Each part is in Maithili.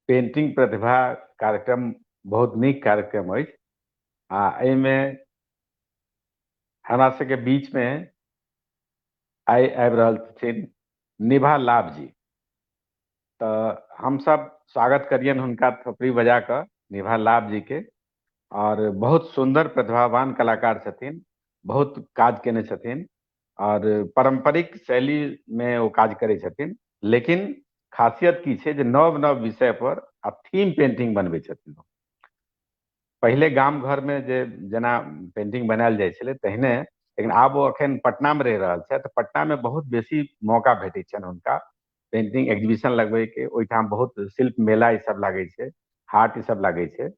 पेंटिंग प्रतिभा कार्यक्रम बहुत नीक कार्यक्रम अछि। आ एहिमे हमरा सबके बीच में आइ आबि रहल छथिन निभा लाभ जी। तो हम सब स्वागत करियन हुनका थोपड़ी बजा कऽ निभा लाभ जी के। और बहुत सुंदर प्रतिभावान कलाकार छथिन, बहुत काज केने छथिन और पारंपरिक शैली में वो काज करै छथिन। लेकिन खासियत की छै जे नव नव विषय पर आ थीम पेंटिंग बनबै छथिन। पहले गाम घर में जे जेना पेंटिंग बनायल जाइ छलै तहिने, लेकिन आब वो अखन पटना में रहि रहल छथि। पटना में बहुत बेसी मौका भेटै छनि हुनका पेंटिंग एग्जीबिशन लगबै के। ओहिठाम बहुत शिल्प मेला ई सब लागै छै, हाट ई सब लागै छै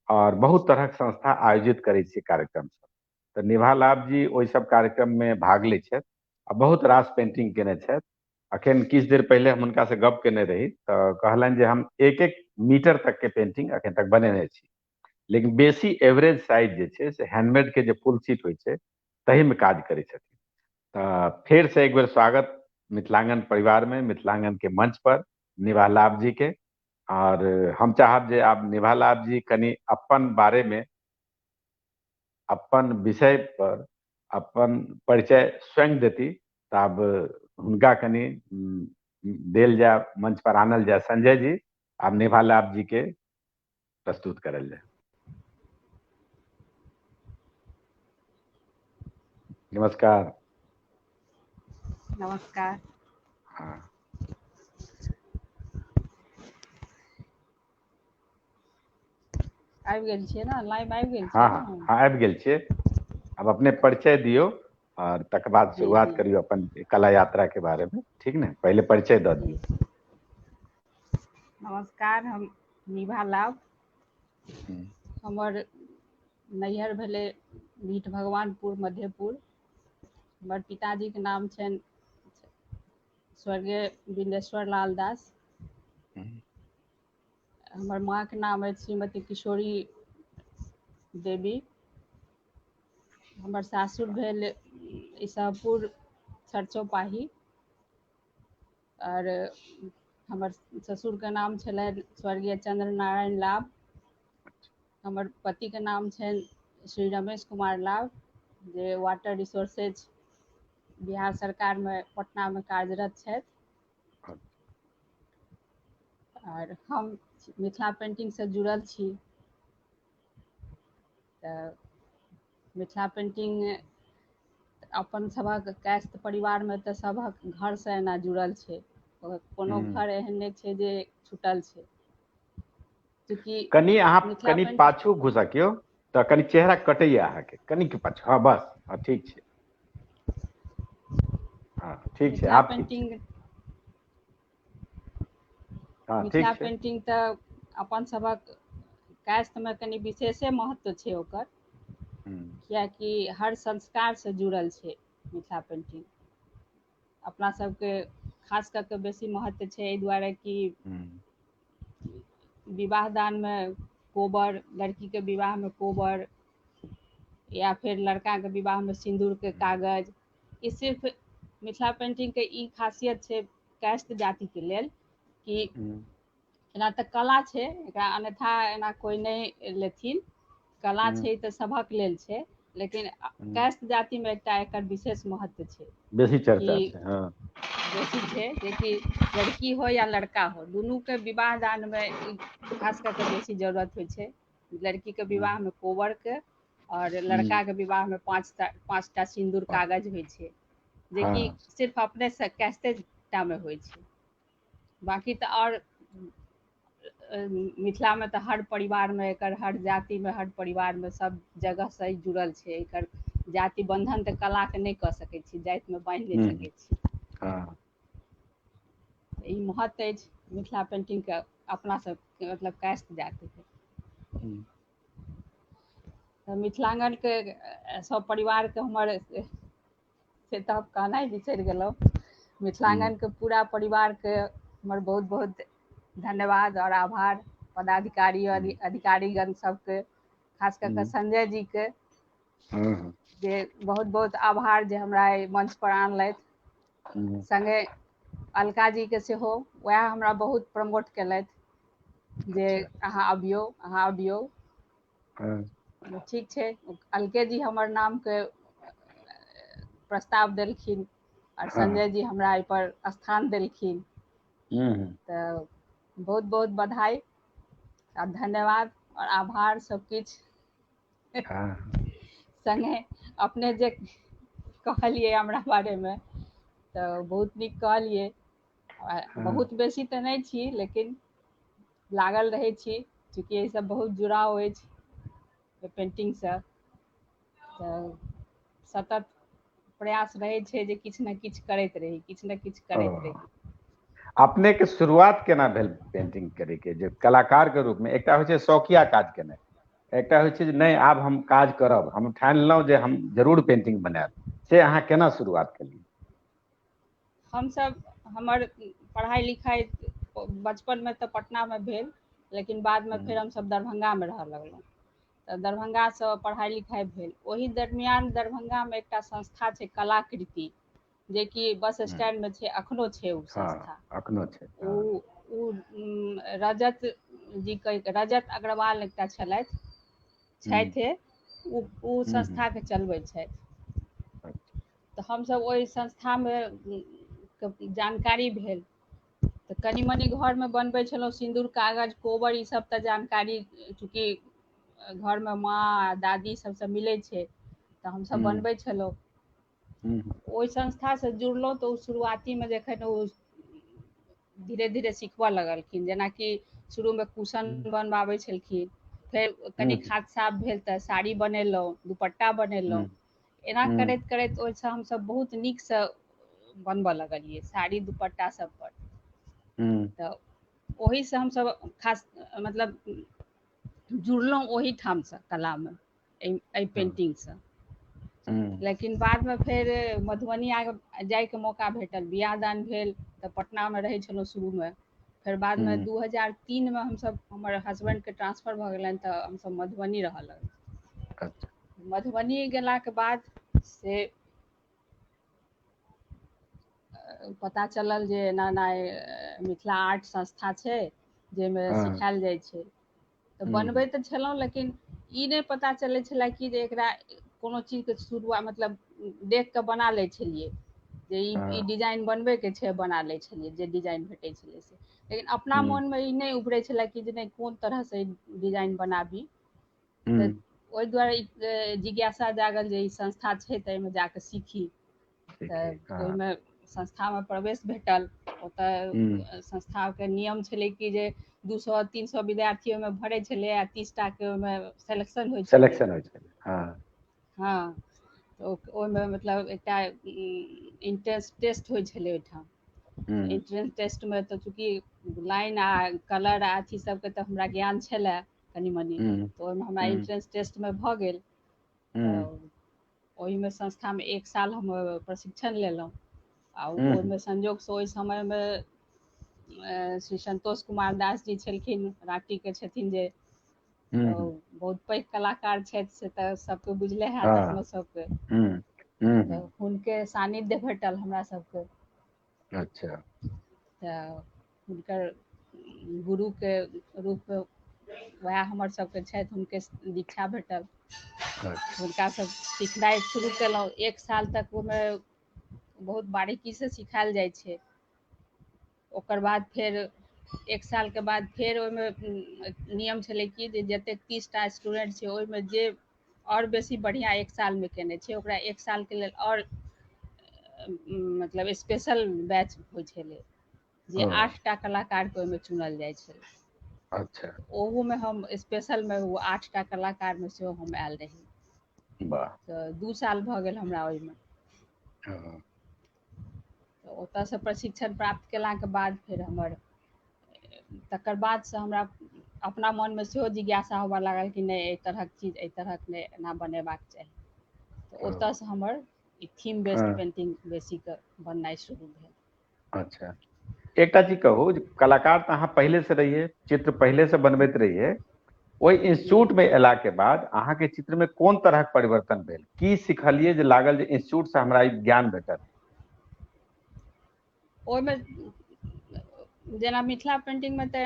और बहुत तरहक संस्था आयोजित करै छै कार्यक्रम सब। तो निभा लाभ जी ओहि सब कार्यक्रम में भाग लै छथि आ बहुत रास पेंटिंग केने छथि। अखन किछु देर पहले हम हुनका से गप केने रही तो कहलनि जे हम 1-1 मीटर तक के पेंटिंग अखन तक बनेने छी, लेकिन बेसी एवरेज साइज जे छै से हैंडमेड के जे फुल सीट होइ छै तही में काज करै छथिन। तो फिर से एक बेर स्वागत मिथिलांगन परिवार में, मिथिलांगन के मंच पर निभा लाभ जी के। और हम चाहब जे आब निभा लाभ जी कनी अपन बारे में, अपन विषय पर अपन परिचय स्वयं देती। तो आब हुनका कनी देल जाय, मंच पर आनल जाय। संजय जी, आब निभा लाभ जी के प्रस्तुत करल जाय। नमस्कार। नमस्कार। हाँ, आबि गेल छियै ने, लाइव आबि गेल हाँ छियै हाँ ने। हाँ आबि गेल छियै। अब अपने परिचय दियो और तकर बाद जी शुरुआत जी करियो अपन कला यात्रा के बारे में, ठीक ने? पहले परिचय दऽ जी। दियो। नमस्कार, हम निभा लाभ। हम्म, हमर नैहर भेलै मीठ भगवानपुर मधेपुर। हमर पिताजीके नाम छनि स्वर्गीय बिन्देश्वर लाल दास। हम्म, हमर माँके नाम अछि श्रीमती किशोरी देवी। हमर सासुर भेल ईसापुर सरसोपाही। और हमर ससुरके नाम छलनि स्वर्गीय चंद्र नारायण लाभ। हमर पतिके नाम छनि श्री रमेश कुमार लाभ, जे वाटर रिसोर्सेज बिहार सरकार में पटना में कार्यरत छथि। और हम मिथिला पेंटिंग से जुड़ल छी। तऽ मिथिला पेंटिंग अपन सभक कायस्थ परिवार में तऽ सभक घर से एना जुड़ल छै। कोनो हम्म। घर एहन नहि छै जे छुटल छै। चूँकि कनी अहाँ मिथिला कनी पेंटिंग पाछू घुसकियो तो कनी चेहरा कटैया अहाँके, कनी के पाछू। हाँ बस, हाँ ठीक छै। हाँ ठीक छै, मिथिला आब ठीक छै। पेंटिंग हाँ मिथिला ठीक छै। पेंटिंग तऽ अपन सभक कायस्थ में कनि विशेषे महत्व छै ओकर। हम्म, किएकि हर संस्कार से जुड़ल छै मिथिला पेंटिंग। अपना सबके खास कऽ के बेसी महत्व छै एहि दुआरे कि हम्म, विवाह दान में कोबर, लड़की के विवाह में कोबर, या फिर लड़का के विवाह में सिंदूर के कागज। ई सिर्फ मिथिला पेंटिंग के ई खासियत छै कायस्थ जाति के लेल कि हम्म, एना तऽ कला छै, एकरा अन्यथा एना कोइ नहि लेथिन। कला हम्म, छै तऽ सभक लेल छै, लेकिन हम्म। कायस्थ जाति में एकटा एकर विशेष महत्व छै। बेसी कि चर्चा छै, हाँ। बेसी छै जेकि लड़की हो या लड़का हो, दुनू के विवाह दान में ई खास कऽ के बेसी जरूरत होइ छै। लड़की के हम्म, विवाह में कोबर के और हम्म, लड़का के विवाह में पाँचटा सिंदूर वाह, कागज होइ छै, जेकि हाँ। सिर्फ अपने से कायस्थे टा में होइ छै। बाकी तऽ और मिथिला में तऽ हर परिवार में एकर, हर जाति में हर परिवार में सब जगह से जुड़ल छै एकर। जाति बंधन तऽ कला के नहि कऽ सकै छी, जाति में बान्हि नहि हम्म, सकै छी। हाँ। ई महत्व अछि मिथिला पेंटिंग के अपना सबके, मतलब कायस्थ जाति के। हम्म, तऽ मिथिलांगन के सब परिवार के हमर से तऽ हम कहनाइ बिसरि गेलहुँ। हम्म, मिथिलांगन के पूरा परिवार के हमर बहुत बहुत धन्यवाद और आभार। पदाधिकारी और हम्म, अधिकारीगण सबके, खास कऽ कऽ हम्म, संजय जी के, हाँ, हाँ, जे बहुत बहुत आभार जे हमरा एहि मंच पर आनलथि। हम्म, संगे अलका जी के सेहो, वएह हमरा बहुत प्रमोट केलथि। जे अच्छा अहाँ अबियौ हाँ ठीक छै। अलके जी हमर नामके प्रस्ताव देलखिन और हाँ संजय जी हमरा एहिपर स्थान देलखिन। हम्म तऽ बहुत बहुत बधाई आ धन्यवाद और आभार सब किछु। हाँ संगे अपने जे कहलिए हमरा बारे में तऽ बहुत नीक कहलिए। हाँ बहुत बेसी तऽ नहीं छी लेकिन लागल रहै छी, चूँकि एहि सब बहुत जुड़ाव अछि पेंटिंग से। तऽ सतत प्रयास रहै छै जे किछु ने किछु करैत रही, किछु ने किछु ओ करैत रही। अपने के शुरुआत केना भेल पेंटिंग करे के, जे कलाकार के रूप में? एकटा होइ छै शौकिया काज केनाइ, एकटा होइ छै जे नहीं आब हम काज करब, हम ठानि लेलहुँ जे हम जरूर पेंटिंग बनायब। से अहाँ केना शुरुआत केलियै? हमसब हमर पढ़ाई लिखाई बचपन में तऽ पटना में भेल, लेकिन बाद में फेर हमसब दरभंगा में रहऽ लगलहुँ। तऽ दरभंगासँ पढ़ाई लिखाई भेल। ओहि दरमियान दरभंगामे एकटा संस्था छै कलाकृति, जेकि बस स्टैंड में छै, अखनो छै ओ हाँ संस्था। अखनो छै हाँ ओ रजत जी कहि, रजत अग्रवाल एकटा छथि, ओ हम्म संस्थाके चलबै छथि। अच्छा तऽ हमसब ओहि संस्थामे जानकारी भेल तऽ कनि मनि घरमे बनबै छलहुँ, सिन्दूर कागज कोबर ईसब तऽ जानकारी, चूँकि घरमे माँ दादी सबसँ मिलै छै तऽ हमसब हम्म बनबै छलहुँ। हम्म ओहि संस्थासँ जुड़लहुँ तऽ ओ शुरुआतीमे जखन ओ धीरे धीरे सिखबऽ लगलखिन, जेनाकि शुरूमे कुशन बनबाबै छलखिन, फेर कनि हम्म हाथ साफ भेल तऽ साड़ी बनेलहुँ, दुपट्टा बनेलहुँ। एना हम्म करैत करैत ओहिसँ हमसब बहुत नीकसँ बनबऽ लगलिए साड़ी दुपट्टा सब पर। हम्म तऽ ओहिसँ हमसब खास मतलब जुड़लहुँ ओहीठामसँ कलामे, एहि पेन्टिंगसँ। हम्म लेकिन बादमे फेर मधुबनी जाइके मौका भेटल, बिआह दान भेल तऽ पटनामे रहै छलहुँ शुरूमे। फेर बादमे हम्म 2003 में हमसब, हमर हसबैंडके ट्रांसफ़र भऽ गेलनि तऽ हमसब मधुबनी रहऽ लगलहुँ। अच्छा मधुबनी गेलाके बाद से पता चलल जे एना एना मिथिला आर्ट संस्था छै, जाहिमे हाँ सिखाएल जाइ छै। तऽ बनबै तऽ छलहुँ, लेकिन ई नहि पता चलै छलै कि जे एकरा कोनो चीजके शुरुआत, मतलब देख कऽ बना लै छलिए जे ई हाँ डिजाइन बनबैके छै, बना लै छलिए जे डिजाइन भेटै छलै से। लेकिन अपना हम्म मोनमे ई नहि उभरै छलै कि जे नहि कोन तरहसँ डिजाइन बनाबी। तऽ हम्म ओहि दुआरे जिज्ञासा जागल जे ई संस्था छै तऽ एहिमे जा कऽ सीखी। ठीक तऽ है हाँ ओहिमे संस्थामे प्रवेश भेटल। ओतऽ हम्म संस्थाके नियम छलै कि जे 200-300 विद्यार्थी ओहिमे भरै छलै आ 30टाके ओहिमे सेलेक्शन होइ छलै। सिलेक्शन होइ छै हाँ हाँ तऽ ओहिमे मतलब एकटा इंट्रेंस टेस्ट होइ छलै ओहिठाम। हम्म एंट्रेंस टेस्टमे तऽ चूँकि लाइन आ कलर आ अथी सबके तऽ हमरा ज्ञान छलए कनि मनि, हम्म तऽ ओहिमे हमरा हम्म इंट्रेंस टेस्टमे भऽ गेल। हम्म तऽ ओहिमे संस्थामे 1 साल हम प्रशिक्षण लेलहुँ आ हम्म ओहिमे संजोगसँ ओहि समयमे श्री संतोष कुमार दास जी छलखिन, राँटीके छथिन जे, तऽ हम्म बहुत पैघ कलाकार छथि से तऽ सबके बुझले हैत हाँ अपनो सबके। हम्म तऽ हुनके सानिध्य भेटल हमरा सबके। अच्छा तऽ हुनकर गुरुके रूपमे वएह हमर सबके छथि, हुनके दीक्षा भेटल। अच्छा हुनकासँ सिखनाइ शुरू केलहुँ। 1 साल तक ओहिमे बहुत बारीकीसँ सिखाएल जाइ छै। ओकर बाद फेर 1 सालके बाद फेर ओहिमे नियम छलै कि जे जतेक 30टा स्टूडेंट छै ओहिमे जे आओर बेसी बढ़िआँ 1 सालमे केने छै ओकरा 1 सालके लेल आओर मतलब स्पेशल बैच होइ छलै, जे ओ 8टा कलाकारके ओहिमे चुनल जाइ छलै। अच्छा ओहूमे हम स्पेशलमे ओ 8टा कलाकारमे सेहो हम आयल रही। वाह तऽ 2 साल भऽ गेल हमरा ओहिमे। हाँ तऽ ओतयसँ प्रशिक्षण प्राप्त कयलाके बाद फेर हमर, तकर बादसँ हमरा अपना मोनमे सेहो जिज्ञासा होबऽ लागल कि नहि एहि तरहक चीज एहि तरहक नहि, एना बनेबाक चाही। तऽ ओ ओतयसँ हमर ई थीम बेस्ड हाँ पेन्टिंग बेसीके बननाइ शुरू भेल। अच्छा एकटा चीज कहू, जे कलाकार तऽ अहाँ पहिले से रहियै, चित्र पहिले से बनबैत रहियै, ओहि इंस्टीट्यूट में एला के बाद अहाँके चित्र में कोन तरहक परिवर्तन भेल? की सिखलियै जे लागल जे इंस्टीट्यूट से हमरा ई ज्ञान भेटल? ओहिमे जेना मिथिला पेंटिंगमे तऽ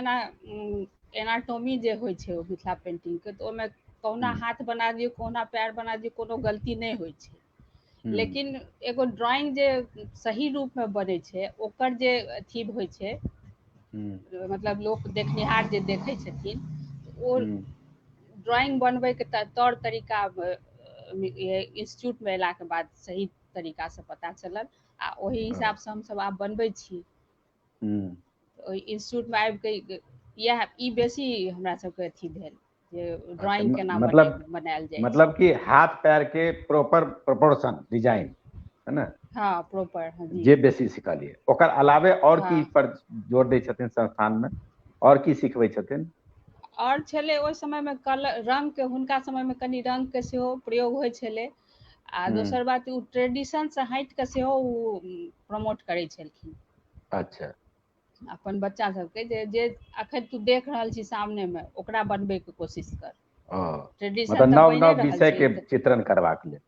एनाटॉमी जे होइ छै ओ मिथिला पेंटिंग के, तो ओहिमे कहुना हाथ बना दियौ, कहुना पैर बना दियौ, कोनो गलती नहीं होइ छै। लेकिन एगो ड्राइंग जे सही रूप में बनै छै, ओकर जे अथी होइ छै, मतलब लोक देखनिहार जे देखै छथिन, ओ ड्राइंग बनबैके तौर तरीका इंस्टीट्यूट में अयलाके बाद सही तरीका से पता चलल, आ ओही हिसाब से हमसब आब बनबै छी। ओहि इंस्टीट्यूट में आबि कऽ इएह ई बेसी हमरा सबके अथी भेल जे ड्राइंग केना बनायल जाइ छै। मतलब कि हाथ पैर के प्रॉपर प्रोपोर्शन डिजाइन है ना, हाँ प्रॉपर, हाँ जी, जे बेसी सिखलिए। ओकर अलावे और की हाँ। पर जोर दै छथिन संस्थान में, और की सिखबै छथिन? और छलै ओहि समय में कलर रंग के, हुनका समय में कनि रंग के सेहो प्रयोग होइ छलै, आ दोसर बात ओ ट्रेडिशन से हटि कऽ सेहो ओ प्रमोट करै छलखिन। अच्छा। अपन बच्चा सबके जे अखन तू देख रहल छी सामने में, ओकरा बनबैके कोशिश कर। ट्रेडिशन मतलब तऽ नव बने नव रहल विषय छै के चित्रण करबाक लेल।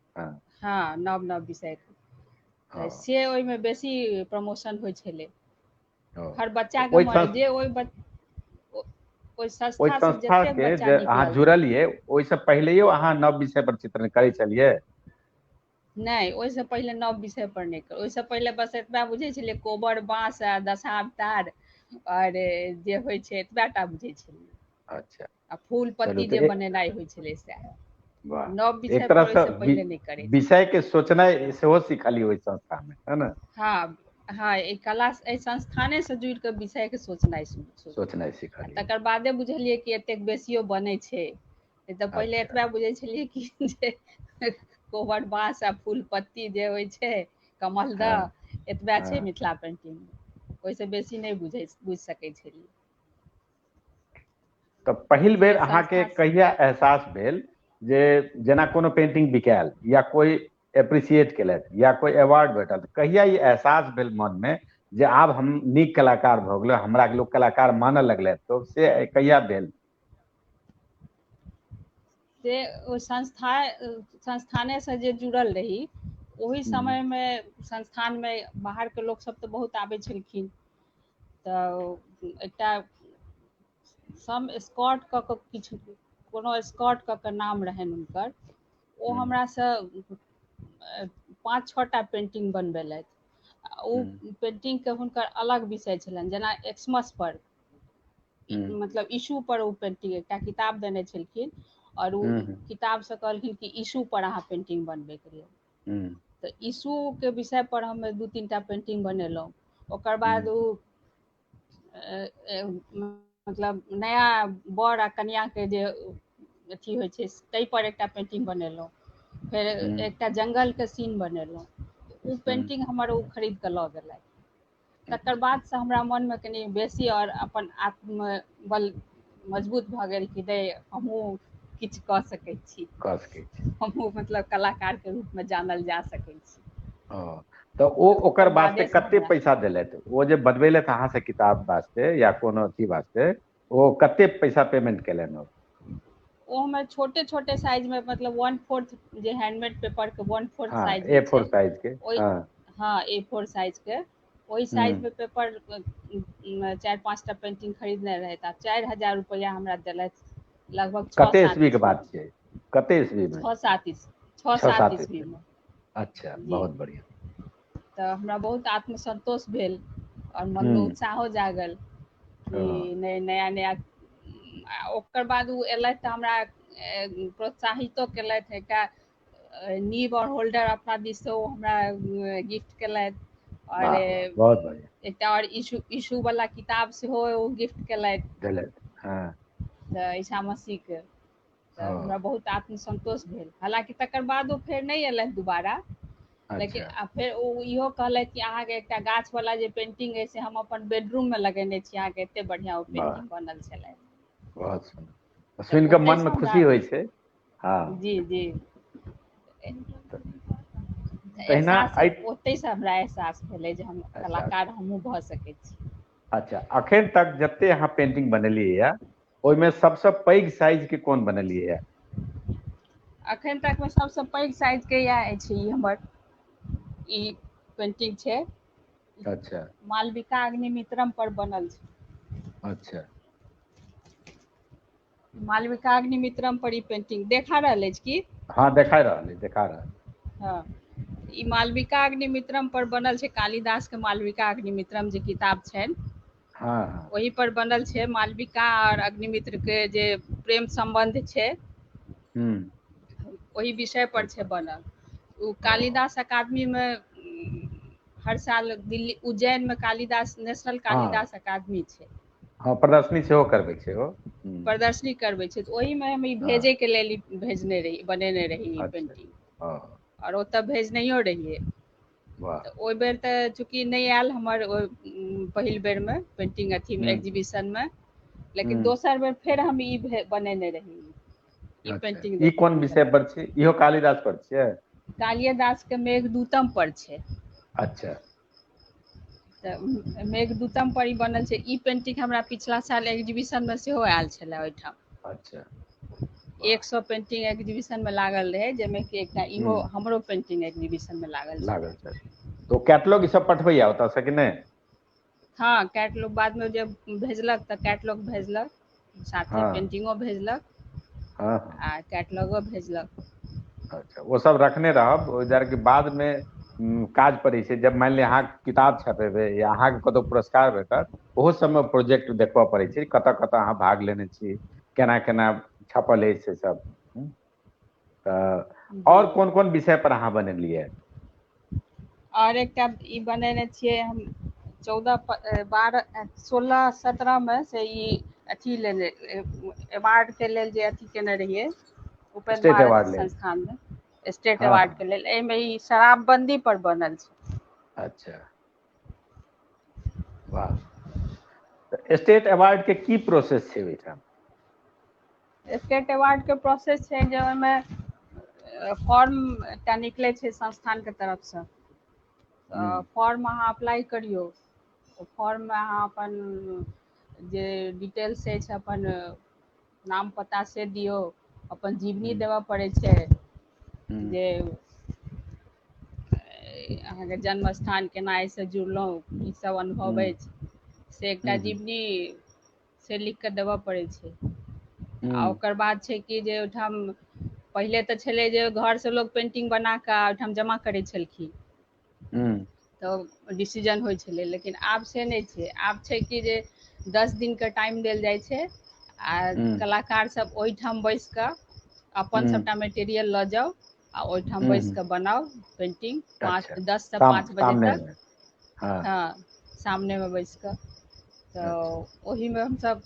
हाँ नव नव विषय के, से ओहिमे बेसी प्रमोशन होइ छलै। हर बच्चा के जे ओहि संस्था से जतेक के बच्चा जे अहाँ निकलल। जुड़लियै, ओहिसँ पहिलैयो अहाँ नव विषय पर चित्रण करै छलियै? नहि, ओहिसँ पहिले नव विषय पर नहि कर, ओहिसँ पहिले बस एतबा बुझै छलियै कोबर बाँस आ दशावतार और जे होइ छै एतबा टा बुझै छलियै। अच्छा आ फूल चलू पत्ती जे तऽ बनेनाइ होइ छलै से। नव वाह, एक विषय तरह पर से ओहिसँ पहिले नहि करै छलियै। विषय के सोचनाइ सेहो सिखलियै ओहि संस्था में, है ना? हाँ हाँ, एहि कला एहि संस्थाने से जुड़ि कऽ विषय के सोचनाइ सोचनाइ सिखलियै। तकर बादे बुझलियै कि एतेक बेसियो बनै छै। तऽ पहिले अच्छा एतबा बुझै छलियै कि जे कोबर बाँस आ फूल पत्ती जे होइ छै, कमल हाँ दह एतबा छै हाँ। मिथिला पेंटिंग, ओहिसँ बेसी नहि बुझि सकै छलियै। तऽ पहिल बेर से अहाँके संस्था कहिया एहसास भेल जे जेना कोनो पेंटिंग बिकायल, या कोई एप्रिसिएट केलथि, या कोई अवार्ड भेटल, कहिया ई एहसास भेल मन में जे आब हम नीक कलाकार भऽ गेलहुँ, हमरा लोग कलाकार मानऽ लगलै, तो से कहिया भेल? से ओ संस्थाने से जे जुड़ल रही, ओहि समय में संस्थान में बाहरके लोक सब तऽ बहुत आबै छलखिन, तऽ एकटा सम स्कॉट कऽ कऽ किछु, कोनो स्कॉट कऽ के नाम रहनि हुनकर, ओ हमरासँ 5-6 टा पेंटिंग बनबेलथि। ओ पेंटिंग के हुनकर अलग विषय छलनि, जेना एक्समस पर, मतलब इशू पर ओ पेंटिंग, एकटा किताब देने छलखिन, और ओ किताब से कहलखिन कि इशू पर अहाँ पेंटिंग बनबैके लेल। तऽ इशूके विषय पर हम 2-3 टा पेंटिंग बनेलहुँ। ओकर बाद ओ मतलब नया बर आ कनिआँके जे अथी होइ छै, ताहि पर एकटा पेंटिंग बनेलहुँ। फेर एकटा जंगलके सीन बनेलहुँ। ओ पेंटिंग हमर ओ खरीद कऽ लऽ गेलथि। तकर बादसँ हमरा मोनमे कनि बेसी और अपन आत्मबल मजबूत भऽ गेल कि नहि, हमहूँ किछु कऽ सकैत छी। कऽ सकै छी। हमहूँ मतलब कलाकारके रूपमे जानल जा सकै छी। तऽ ओ ओकर तकर वास्ते बादेसँ कते हमरा पैसा देलथि? ओ जे बनबेलथि अहाँ से किताब वास्ते या कोनो अथी वास्ते, ओ कते पैसा पेमेंट केलनि ओ? ओ हमर छोटे छोटे साइजमे, मतलब 1/4 जे हैंडमेड पेपरके 1/4 हाँ साइज होइ A4 छै, साइज के। ओहि, हाँ। हाँ A4 साइजके, ओहि हम्म। साइजमे पेपर 4-5 टा पेंटिंग खरीदने रहथि, आ 4,000 रुपैआ हमरा देलथि, लगभग कते 6-7 ईस्वी के बात ईस्वीमे। छियै? कते ईस्वी में? 6-7 ईस्वी ईस्वीमे। में। अच्छा, जी, बहुत बढ़िया। तऽ हमरा बहुत आत्मसन्तोष भेल, और मनमे हम्म। उत्साहो जागल हाँ। कि नहि, नया नया। ओकर बाद ओ एलथि तऽ हमरा प्रोत्साहितो केलथि। एकटा नीब और होल्डर अपना दिससँ ओ हमरा गिफ्ट केलथि, और वाह वाह, बहुत बढ़िया। एकटा और इशू वाला किताब सेहो ओ गिफ्ट केलथि। देलथि, हाँ। तऽ ईशा मसीहके, तऽ ओ, हमरा बहुत आत्मसन्तोष भेल। हालाँकि तकर बाद ओ फेर नहि एलथि दुबारा, लेकिन अच्छा। फेर ओ इहो कहलथि कि अहाँके एकटा गाछवला जे पेंटिंग अइ से हम अपन बेडरूममे लगेने छी, अहाँके एतेक बढ़िआँ ओ वाह, पेंटिंग बनल छलै। बहुत सुन्दर, तऽ सुनि कऽ ओतहिसँ मनमे हमरा, खुशी होइ छै। हाँ। जी जी, तऽ तहिना एहसास एहि ओतहिसँ हमरा एहसास भेलै जे हम एहसास। कलाकार हमहूँ भऽ सकै छी। अच्छा, अखन तक जते अहाँ पेंटिंग बनेलियै यऽ, ओहिमे सबसँ पैघ साइज के कोन बनेलियै यऽ? एखन तकमे सभसँ पैघ साइजके इएह अछि, ई हमर ई पेंटिंग छै। अच्छा। मालविका अग्निमित्रम पर बनल छै। अच्छा। मालविका अग्निमित्रम पर ई पेंटिंग देखा रहल अछि की? हाँ देखा रहल। हाँ, ई मालविका अग्निमित्रम पर बनल छै, कालिदास के मालविका अग्निमित्रम जे किताब छनि हाँ हाँ ओही पर बनल छै। मालविका और अग्निमित्र के जे प्रेम संबंध छै हम्म वही विषय पर छै बनल। ओ कालिदास अकादमी में हर साल दिल्ली उज्जैन में कालिदास नेशनल हाँ कालिदास अकादमी छै, हाँ प्रदर्शनी सेहो करबै छै ओ। प्रदर्शनी करबै छै, तऽ ओहीमे हम ई हाँ भेजैके लेल ई भेजने रही, बनेने रही ई अच्छा पेंटिंग, हाँ और ओतऽ भेजनैयो रहियै। वाह तऽ ओहि बेर तऽ चूँकि नहि आयल हमर पहिल बेरमे पेंटिंग अथीमे हम्म एग्जीबिशनमे, लेकिन हम्म दोसर बेर फेर हम ई बनेने रही। ई अच्छा पेंटिंग ई देखियौ कोन हुनकर, विषय पर छै? इहो कालिदास पर छियै? कालिदास के मेघदूतम पर छै। अच्छा तऽ मेघदूतम पर ई बनल छै। ई पेंटिंग हमरा पिछला साल एग्जीबिशन में सेहो आयल छलै ओहिठाम। अच्छा वाह 100 पेंटिंग एग्जीबिशन में लागल रहे, जाहिमे कि एकटा इहो हम्म हमरो पेंटिंग एग्जीबिशन में लागल छलै। छै तो कैटलॉग ई सब पठबैया ओतऽ से कि नहि? हाँ कैटलॉग बादमे जब भेजलक तऽ कैटलॉग भेजलक, साथे हाँ पेंटिंगो भेजलक हाँ हाँ आ कैटलॉगो भेजलक। अच्छा वो सब रखने रहब, ओहि दुआरे कि बादमे काज पड़ै छै। जब मानि लिअ अहाँ किताब छपेबै या अहाँके कतौ पुरस्कार भेटत, ओहो सबमे प्रोजेक्ट देखबऽ पड़ै छै, कतऽ कतऽ अहाँ भाग लेने छी, केना केना छपल अछि से सब। तऽ जी, और कोन कोन विषय पर अहाँ बनेलियै? और एकटा ई बनेने छियै हम 16-17 में से ई अथी लेने अवार्ड के लेल जे अथी केने रहियै उपेन्द्र स्टेट भारती अवार्ड लेल? संस्थान में, स्टेट हाँ अवार्ड हाँ के लेल। एहिमे ई शराबबंदी पर बनल छै। अच्छा वाह, तऽ स्टेट अवार्ड के की प्रोसेस छै ओहिठाम? स्टेट अवार्ड के प्रोसेस छै जे ओहिमे फॉर्म एकटा निकलै छै संस्थान के तरफसँ, फॉर्म अहाँ अप्लाई करियौ, ओ फॉर्ममे अहाँ अपन जे डिटेल्स अछि अपन नाम पता से दियौ, अपन जीवनी हम्म देबऽ पड़ै छै, हम्म जे अहाँके जन्म स्थान केना एहिसँ जुड़लहुँ, की सब अनुभव हम्म अछि से एकटा हम्म जीवनी से लिख कऽ देबऽ पड़ै छै। आ हम्म ओकर बाद छै कि जे ओहिठाम पहिले तऽ छलै जे घरसँ लोक पेंटिंग बना कऽ ओहिठाम जमा करै छलखिन, हम्म तऽ डिसीजन होइ छलै। लेकिन आब से नहि छै, आब छै कि जे 10 दिनके टाइम देल जाइ छै, आ हम्म कलाकार सब ओहिठाम बैस कऽ अपन हम्म सभटा मटेरियल लऽ जाउ आ ओहिठाम बैस हम्म कऽ बनाउ पेंटिंग, अच्छा 10 से 5 बजे सामने तक। में हाँ हाँ सामनेमे बैस कऽ, अच्छा तऽ ओहीमे हमसभ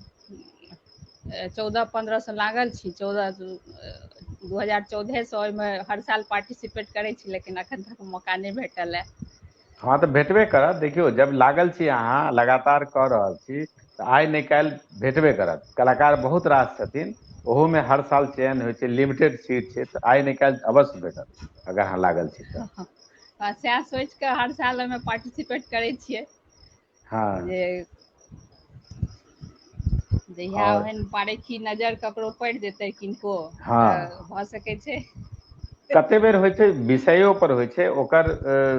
14-15 से लागल छी। 2014 से ओहिमे हर साल पार्टिसिपेट करै छी, लेकिन एखन तक मौका नहि भेटल है। हाँ तऽ भेटबे करत। देखियौ जब लागल छी अहाँ लगातार कऽ रहल छी तऽ आइ नहि काल्हि भेटबे करत। कलाकार बहुत रास छथिन, ओहोमे हर साल चयन होइ छै, लिमिटेड सीट छै, तऽ आइ नहि काल्हि अवश्य भेटत अगर अहाँ लागल छी तऽ। सएह सोचि कऽ हर साल ओहिमे पार्टिसिपेट करै छियै हाँ जे जहिया और ओहन पारखी नजर ककरो पड़ि जेतै किनको, तऽ हाँ भऽ सकै छै। कते बेर होइ छै विषयो पर होइ छै, ओकर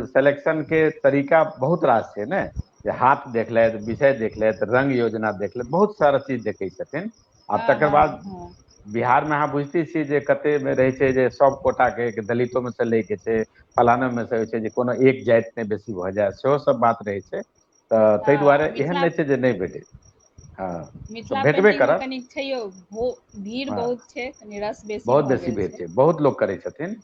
सिलेक्शन के तरीका बहुत रास छै ने, जे हाथ देखलथि, विषय देखलथि, रंग योजना देखलथि, बहुत सारा चीज देखै छथिन। आब हाँ तकर हाँ बाद हाँ बिहारमे अहाँ बुझिते छियै जे कतेमे रहै छै जे सब कोटा के दलितों में से लै के छै, फलाना में से होइ छै जे कोनो एक जाति ने बेसी भऽ जाय, सेहो सब बात रहै छै। तऽ ताहि हाँ दुआरे एहन मिथिला नहि छै जे नहि भेटै। हाँ तऽ मिथिला भेटबे पेंटिंग में करत। कनि छैयो, भीड़ हाँ बहुत छै, कनि रस बेसी बहुत भऽ बेसी गेल भेट छै। बहुत लोक करै छथिन।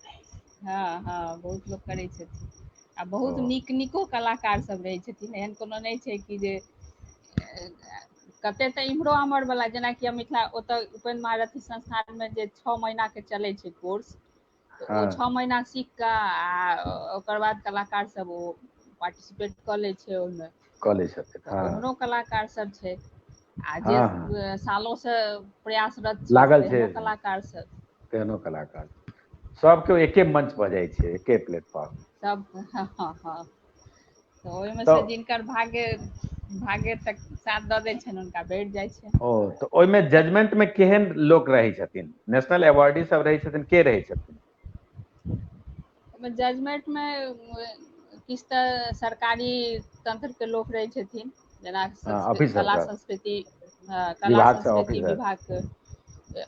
हाँ हाँ बहुत लोक करै छथिन, आ ओ बहुत नीक नीको कलाकार सब रहै छथिन। एहन कोनो नहि छै कि जे कते तऽ इम्हरो आम्हर वला, जेनाकि मिथिला ओतऽ उपेन्द्र भारती संस्थानमे जे 6 महीनाके चलै छै कोर्स, तऽ ओ हाँ 6 महीना सीख कऽ आ ओकर बाद कलाकार सब ओ पार्टिसिपेट कऽ लै छै ओहिमे। कऽ लै छथिन तऽ हाँ ओहनो कलाकार सब छै, आ जे हाँ हाँ सालोंसँ प्रयासरत छै लागल छै तेहनो कलाकार सब। तेहनो कलाकार सब केओ एके मंच भऽ जाइ छै, एके प्लेटफॉर्म। सब हाँ हाँ हाँ, तऽ ओहिमे से तऽ जिनकर भागे तक साथ दऽ दै छनि हुनका भेट जाइ छै। ओ तऽ ओहिमे जजमेंटमे केहन लोक रहै छथिन? नेशनल अवार्डी सब रहै छथिन, के रहै छथिन? जजमेंटमे किछु तऽ सरकारी तंत्रके लोक रहै छथिन, जेना ऑफिसर कला सब संस्कृति, कला विभाग से संस्कृति ऑफिसर विभागके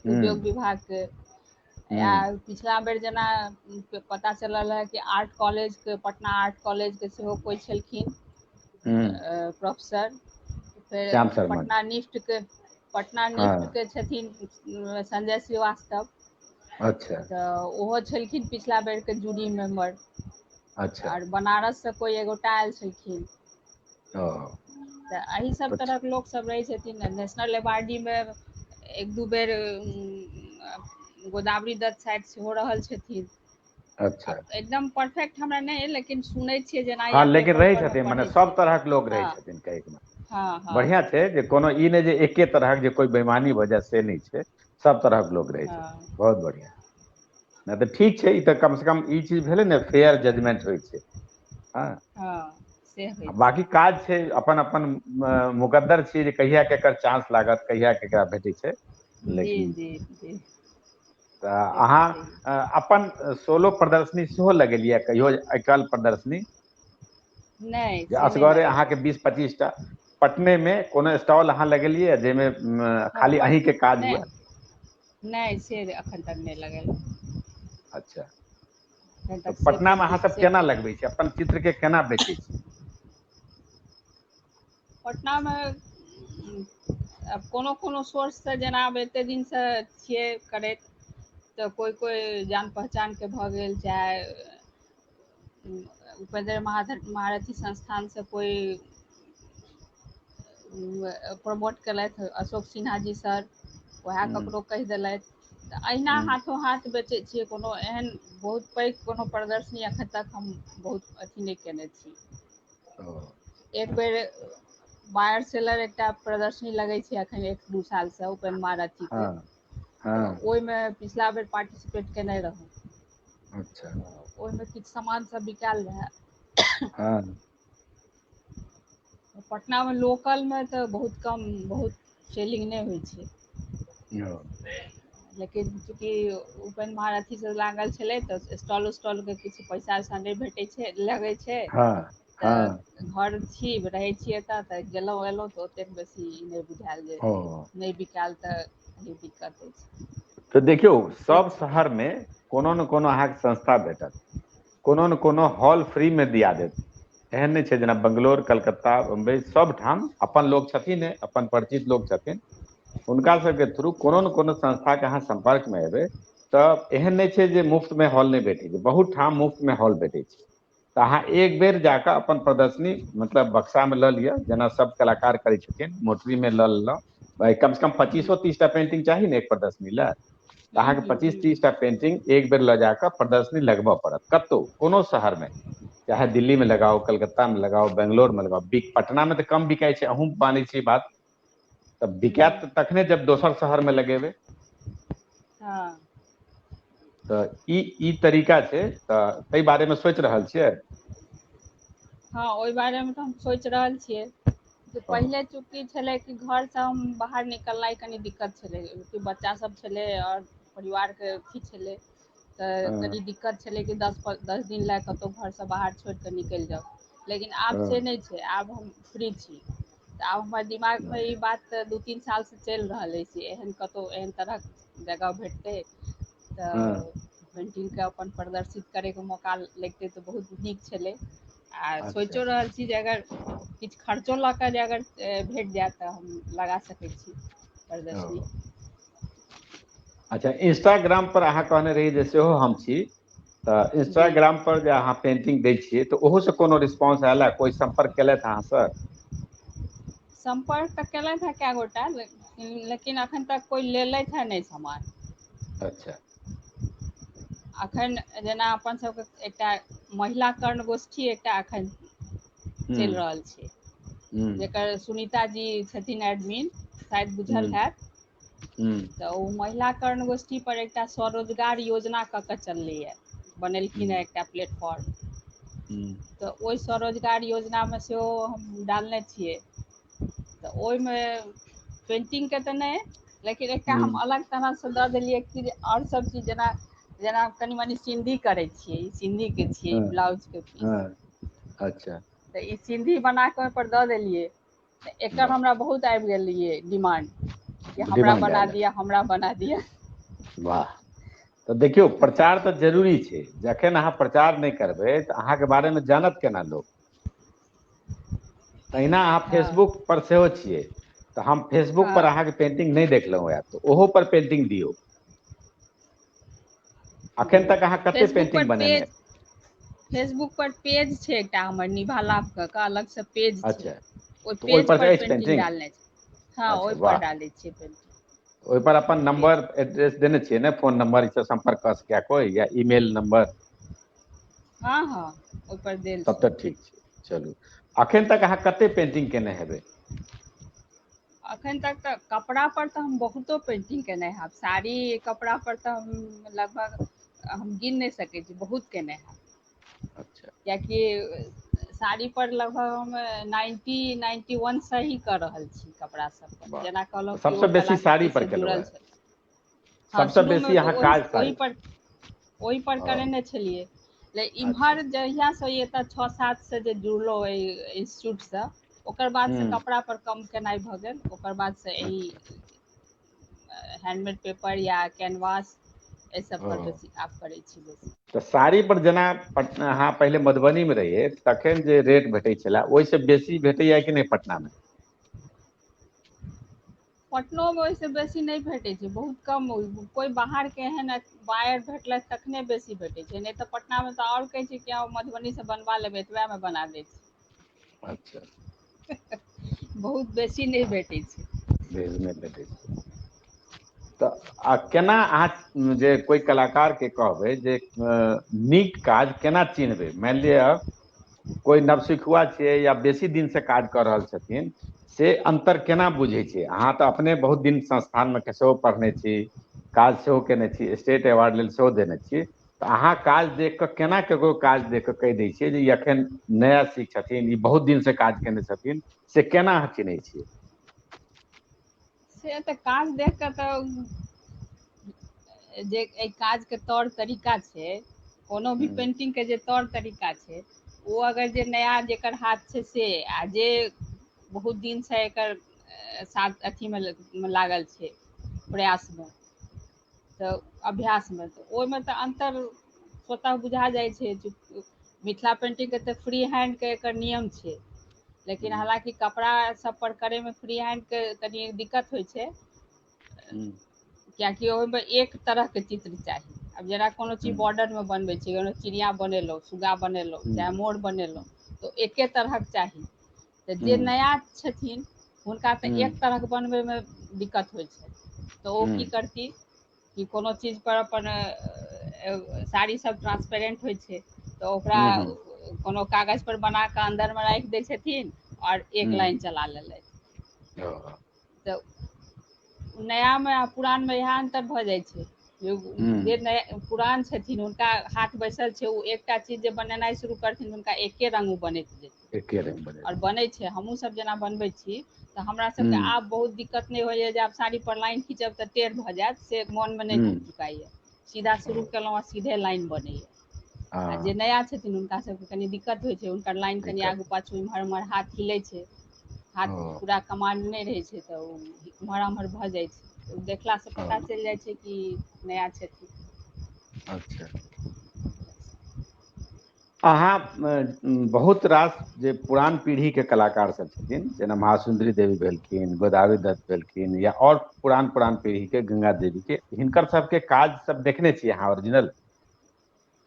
उद्योग विभाग के, या पिछला बेर जेना पता चलल है कि आर्ट कॉलेज के, पटना आर्ट कॉलेज के सेहो कोई छलखिन प्रोफेसर, फिर श्याम शर्मा। पटना निफ्ट के छथिन संजय श्रीवास्तव। अच्छा। तो ओहो छलखिन पिछला बेर के जूरी मेंबर। अच्छा। और बनारस से कोई एगोटा आयल छलखिन। तो एही सब तरह लोग सब रहे छथिन। नेशनल अवार्डी में एक दू बेर गोदावरी दत्त साइड सेहो रहल छथिन। अच्छा। एकदम परफेक्ट हमरा नहीं, लेकिन सुनै छियै जेना हाँ, या लेकिन पेपर रहै पर छथिन, मने पढ़ै सब छियै। तरहक लोग रहै हाँ छथिन कहैके। हाँ हाँ बढ़िया छै जे कोनो ई नहीं जे एके तरहक जे कोई बेईमानी भऽ जाय से नहीं छै, सब तरहक लोग रहै छथिन। हाँ बहुत बढ़िया। नहीं तो ठीक छै, ई तो कम से कम ई चीज भेलै ने, फेयर जजमेंट होइ छै। हाँ, हाँ से होइ छै। बाकी काज छै अपन अपन मुकद्दर छियै जे कहिया केकर चांस लागत, कहिया केकरा भेटै छै। जी लेकिन जी जी से तऽ अहाँ छै। अपन सोलो प्रदर्शनी सेहो लगेलियै कहियो, एकल प्रदर्शनी नहीं जे से नहीं असगरे लगेलियै। अहाँके 20-25 टा पटने में कोनो स्टॉल अहाँ लगेलियै जाहिमे हाँ खाली अहीं के काज हुए? नहीं से अखन तक नहीं लगेलहुँ। अच्छा। अखन तो तक से पटना में अहाँ पेंटिंग सब से केना लगबै छी, अपन चित्र के केना बेचै छी? पटना में अब कोनो कोनो सोर्स से, जेना अब एते दिन से छियै करैत, तो कोई कोई जान पहचान के भऽ गेल, चाहे उपेंद्र महारथी संस्थान से कोई प्रमोट केलथि, अशोक सिन्हा जी सर, वएह ककरो कहि देलथि। तऽ अहिना हाथों हाथ बेचै छियै। कोनो एहन बहुत पैघ कोनो प्रदर्शनी एखन तक हम बहुत अथी नहीं केने छी। एक बेर बायर सेलर एकटा प्रदर्शनी लगै छै एखन 1-2 साल से उपेंद्र महारथी के, हाँ तऽ हाँ। ओहिमे पिछला बेर पार्टिसिपेट केने रहौं। अच्छा। ओहिमे किछु सामान सब बिकायल रहए। हाँ। पटना में लोकल में तऽ बहुत कम, बहुत सेलिंग नहीं होइ छै। लेकिन चूँकि उपेंद्र महारथी से लागल छलै, तऽ स्टॉल उस्टॉल के किछु पैसा वैसा नहीं भेटै छै, लगै छै। हाँ हाँ। तऽ घर छी, रहै छियै एतऽ, तऽ गेलहुँ एलहुँ तऽ ओतेक बेसी नहि बुझायल जे ओ नहीं बिकायल तऽ कनी दिक्कत होइ छै। तऽ देखियौ, से सब छै। शहर में कोनो ने कोनो अहाँके संस्था भेटत, कोनो ने कोनो हॉल फ्री में दिया देत। एहन नहीं छै, जेना बंगलोर, कलकत्ता, बम्बई, सब ठाम अपन लोग छथिन, अपन परिचित लोग छथिन, हुनका सबके थ्रू कोनो ने कोनो संस्था के अहाँ संपर्क में एबै, तऽ एहन नहीं छै जे मुफ्त में हॉल नहीं भेटै छै, बहुत ठाम मुफ्त में हॉल भेटै छै। तऽ अहाँ एक बेर जाकऽ अपन प्रदर्शनी मतलब बक्सा में लऽ लिअ, जेना सब कलाकार करै छथिन, मोटरी में लऽ लेलहुँ। भाई कम से कम 25-30 टा पेंटिंग चाही ने एक प्रदर्शनी लए, तऽ अहाँके 25-30 टा पेंटिंग एक बेर लऽ जाकऽ प्रदर्शनी लगबऽ पड़त, कतौ कोनो शहर में, चाहे दिल्ली में लगाओ, कलकत्ता में लगाओ, बेंगलोर में लगाओ। पटना में तऽ कम बिकाई छै, अहूँ मानै छी बात। तब बिकायत तखने जब दोसर शहर में लगेबै। हाँ तऽ ई तरीका छै, तऽ ताहि बारे में सोचि रहल छियै? हाँ, ओहि बारे में तऽ हम सोचि रहल छियै कि ओ पहिले चूँकि छलै कि घर से हम बाहर निकलनाइ कनी दिक्कत छलै, कि बच्चा सब छलै और परिवार के अथी छलै, तऽ हाँ कनी दिक्कत छलै कि 10 दिन लए कतहु घर से बाहर छोड़ि कऽ निकलि जाउ। लेकिन आब से हाँ नहीं छै, आब हम फ्री छी। तऽ आब हमर दिमाग में ई बात 2-3 साल से चलि रहल अछि, एहन कतहु एहन तरहक जगह भेटतै हाँ। तऽ पेंटिंग के अपन प्रदर्शित करैके मौका लगतै तऽ बहुत नीक छलै। आ अच्छा। सोचियो रहल छी जे अगर किछु खर्चो लऽ कऽ जे अगर भेट जायत तऽ हम लगा सकै छी प्रदर्शनी। ओ अच्छा, इंस्टाग्राम पर अहाँ कहने रही जे सेहो हम छी, तऽ जी इंस्टाग्राम पर जे अहाँ पेंटिंग दै छियै, तऽ ओहो से कोनो रिस्पांस आयल है, कोई संपर्क केलथि अहाँ से? संपर्क तऽ केलथि है कए गोटा, लेकिन अखन तक कोई लेलथि है नहीं सामान। अच्छा। अखन जेना अपन सबके एकटा महिला कर्णगोष्ठी एकटा एखन चलि हम्म रहल छै, हम्म जेकर सुनीता जी छथिन एडमिन, शायद बुझल हम्म हैत। हम्म तऽ ओ महिला कर्णगोष्ठी पर एकटा स्वरोजगार योजना कऽ कऽ चललैए, बनेलखिन हेँ एकटा प्लेटफॉर्म। हम्म तऽ ओहि स्वरोजगार योजनामे सेहो हम डालने छियै। तऽ ओहिमे पेंटिंगके तऽ नहि, लेकिन एकटा हम हम्म अलग तरहसँ दऽ देलियै कि जे आओर सब चीज जेना कनी मनी सिन्धी करै छियै, ई सिन्धीके छियै हाँ ब्लाउजके पीस। हाँ। अच्छा। तऽ ई सिन्धी बना कऽ ओहिपर दऽ देलियै, तऽ एकर वाह। हमरा बहुत आबि गेलियै डिमांड। कि हमरा डिमांड बना आयल। दिया, हमरा बना दिया। वाह। तो देखियो प्रचार तो जरूरी छै, जखन अहाँ प्रचार नहीं करबै तो अहाँ के बारे में जानत केना लोग। तहिना अहाँ हाँ फेसबुक पर सेहो छियै, तो हम फेसबुक पर हाँ अहाँ के पेंटिंग नहीं देखलहुँ है, तो ओहो पर पेंटिंग दियौ। अखन तक अहाँ कते फेसबुक पर पेंटिंग बनेने? पेज, फेसबुक पर पेज छै एकटा हमर निभा लाभ के अलग से पेज छै, अच्छा, ओहि तो ओहि पेज से पर अछि पेंटिंग पेंटिंग? डालने छै। हाँ अच्छा ओहि पर वाह। डालै छियै पेंटिंग ओहि पर अपन पेज। नंबर एड्रेस देने छियै ने, फोन नंबर ई सब संपर्क कर सकै कोई, या ईमेल नंबर? हाँ हाँ ओहि पर देल तब छै। तऽ ठीक छै। चलू, अखन तक अहाँ कते पेंटिंग केने हेबै? अखन तक तऽ कपड़ा पर तऽ हम बहुतो पेंटिंग केने हैब, साड़ी कपड़ा पर तऽ हम लगभग हम गिन नहीं सकै छी, बहुत केने हैब। अच्छा। कियाकि साड़ी पर लगभग हम 91 से ही कर रहल छी कपड़ा सब पर, वाह, जेना कहलहुँ तऽ कि ओ सबसँ बेसी साड़ी कलाकृति पर से केलहुँ जुड़ल है? छै। हाँ सबसँ शुरूमे बेसी तऽ अहाँ काज ओहि साड़ी? पर, ओहि पर ओ, करेने छलियै। लेकिन अच्छा। इम्हर जहियासँ एतऽ 6-7 से जे जुड़लहुँ एहि इंस्टीट्यूटसँ, ओकर बाद से हूँ। कपड़ा पर कम केनाइ भऽ गेल। ओकर बाद से यही अच्छा। हैंडमेड पेपर या कैनवास एहि सब पर ओ, बेसी आब करै छी बेसी। तऽ साड़ी पर जेना अहाँ पहिले मधुबनी में रहियै तखन जे रेट भेटै छलै, ओहिसँ बेसी भेटैया कि नहीं पटना में? पटनो में ओहिसँ बेसी नहीं भेटै छै, बहुत कम। कोई बाहर के एहन बायर भेटलथि तखने बेसी भेटै छै, नहीं तऽ पटना में तऽ और कहै छै कि मधुबनी से बनवा लेबै तऽ वएह में बना दै छै। अच्छा। बहुत बेसी नहीं भेटै छै। बेस नहि भेटै छै। तऽ आ केना अहाँ जे कोइ कलाकारके कहबै जे नीक काज केना चिन्हबै? मानि लिअ कोई नवसिखुआ छियै या बेसी दिनसँ काज कऽ रहल छथिन, से अन्तर केना बुझै छै? अहाँ तऽ अपने बहुत दिन संस्थानमे सेहो पढ़ने छी, काज सेहो केने छी, स्टेट अवार्ड लेल सेहो देने छी, तऽ अहाँ काज देख कऽ केना ककरो काज देख कऽ कहि दै छियै जे ई एखन नया सीख छथिन, ई बहुत दिनसँ काज केने छथिन, से केना अहाँ चिन्है छियै? से तऽ काज देख कऽ तऽ जे एहि काजके तौर तरीका छै, कोनो भी हम्म, पेंटिंगके जे तौर तरीका छै, ओ अगर जे नया जेकर हाथ छै से, आ जे बहुत दिनसँ एकर साथ अथीमे लागल छै प्रयासमे, तऽ अभ्यासमे, तऽ ओहिमे तऽ अन्तर स्वतः बुझा जाइ छै। मिथिला पेंटिंगके तऽ फ्री हैण्डके एकर नियम छै, लेकिन हम्म, हालाँकि कपड़ा सब पर करैमे फ्री हैण्डके कनि दिक्कत होइ छै, हम्म, किएकि ओहिमे एक तरहके चित्र चाही। आब जेना कोनो चीज हम्म, बॉर्डरमे बनबै छै, कोनो चिड़िया बनेलहुँ, सुग्गा बनेलहुँ, चाहे हम्म, मोर बनेलहुँ, तऽ एके तरहक चाही। तऽ जे हम्म, नया छथिन हुनका तऽ हम्म, एक तरहक बनबैमे दिक्कत होइ छै, तऽ ओ की हम्म, करती कि कोनो चीज पर अपन साड़ी सब ट्रांसपेरेंट होइ छै, तऽ ओकरा हम्म, हम्म, कोनो कागज पर बना कऽ अन्दरमे राखि दै छथिन, आओर एक हम्म, लाइन चला लेलथि। ओ, तऽ नयामे आ पुरानमे इएह अन्तर भऽ जाइ छै। हम्म, जे नया पुरान छथिन हुनका हाथ बैसल छै, ओ एकटा चीज जे बनेनाइ शुरू करथिन हुनका एके रङ्ग ओ बनैत जेतै। एके रंग बने। आओर बनै छै, हमहूँ सब जेना बनबै छी तऽ हमरा सबके हम्म, आब बहुत दिक्कत नहि होइया जे आब साड़ी पर लाइन खींचब तऽ टेढ़ भऽ जायत, से मोनमे नहि हम्म, ढुकाइए। सीधा शुरू ओ, केलहुँ आ सीधे लाइन बनैया। आ जे हाँ, नया छथिन हुनका सबके कनी दिक्कत होइ छै, हुनकर लाइन कनि दिक्कत, आगू पाछू इम्हर उम्हर हाथ हिलै छै, हाथ ओ, पूरा कमांड नहि रहै छै, तऽ ओ एम्हर आम्हर भऽ जाइ छै, तऽ ओ देखलासँ ओ, पता चलि जाइ छै कि नया छथिन। अच्छा। अहाँ बहुत रास जे पुरान पीढ़ीके कलाकार सब छथिन, जेना महासुन्दरी देवी भेलखिन, गोदावरी दत्त भेलखिन, या और पुरान पुरान पीढ़ीके गंगा देवीके, हिनकर सबके काज सब देखने छियै अहाँ ओरिजिनल?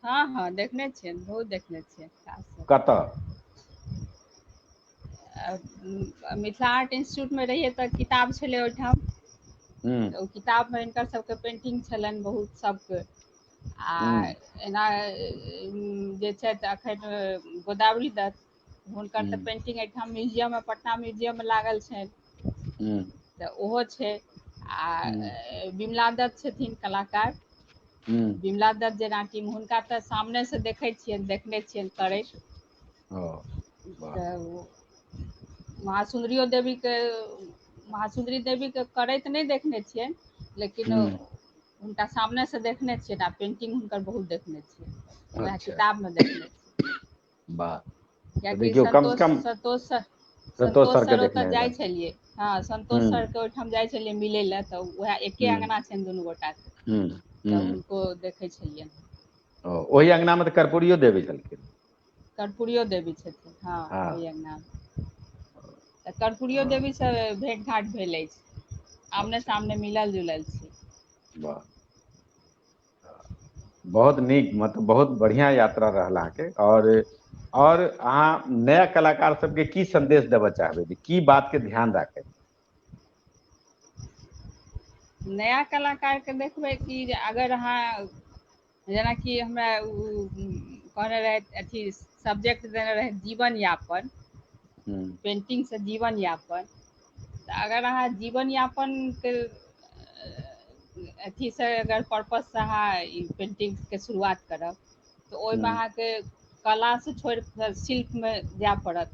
हाँ हाँ देखने छियनि, बहुत देखने छियनि काज सब। कतऽ? मिथिला आर्ट इंस्टीट्यूटमे रहियै तऽ किताब छलै ओहिठाम, हम्म, तऽ ओ किताबमे हिनकर सबके पेन्टिंग छलनि बहुत सबके। आ हम्म, एना जे छथि एखन गोदावरी दत्त, हुनकर तऽ हम्म, पेन्टिंग एहिठाम म्यूजियममे, पटना म्यूजियममे लागल छनि, हम्म, तऽ ओहो छै। आ हम्म, विमला दत्त छथिन कलाकार, हम्म, विमला दत्त जेना टीम, हुनका तऽ सामनेसँ देखै छियनि, देखने छियनि करैत। अच्छा, ओ, वाह, तऽ महासुन्दरियो देवीके, महासुन्दरी देवीके करैत नहि देखने छियनि, लेकिन हम्म, हुनका सामनेसँ देखने छियनि, आ पेन्टिंग हुनकर बहुत देखने छियनि, वएह अच्छा, किताबमे देखने छियै। वाह। तऽ किएकि देखियौ कम से कम, संतोष सर संतोष सर के सर देखने ओतऽ जाइ एबनि। छलियै। हाँ, संतोष सर के ओहिठाम जाइ छलियै मिलै लए, तऽ वएह एके अङ्गना छनि दुनू गोटाके, तऽ हुनको देखै छलियनि। ओही अंगना में तो कर्पूरियो देवी छलखिन। कर्पूरियो देवी छथिन, हाँ हाँ। ओहि अङ्गनामे। तऽ कर्पूरियो हाँ, देवीसँ भेँट घाँट भेल अछि, आमने अच्छा, सामने मिलल जुलल छी। वाह, बहुत नीक, मतलब बहुत बढ़िया यात्रा रहल अहाँके। और अहाँ नया कलाकार सबके की संदेश देबऽ चाहबै, जे की बात के ध्यान राखै? नया कलाकारके देखबै कि जे अगर अहाँ, जेनाकि हमरा कहने रहथि अथी सब्जेक्ट देने रहै जीवन यापन, पेंटिंगसँ जीवन यापन। तऽ अगर अहाँ जीवन यापनके अथीसँ अगर पर्पजसँ अहाँ ई पेंटिंगके शुरुआत करब, तऽ ओहिमे अहाँके कलासँ छोड़ि कऽ शिल्पमे जाय पड़त।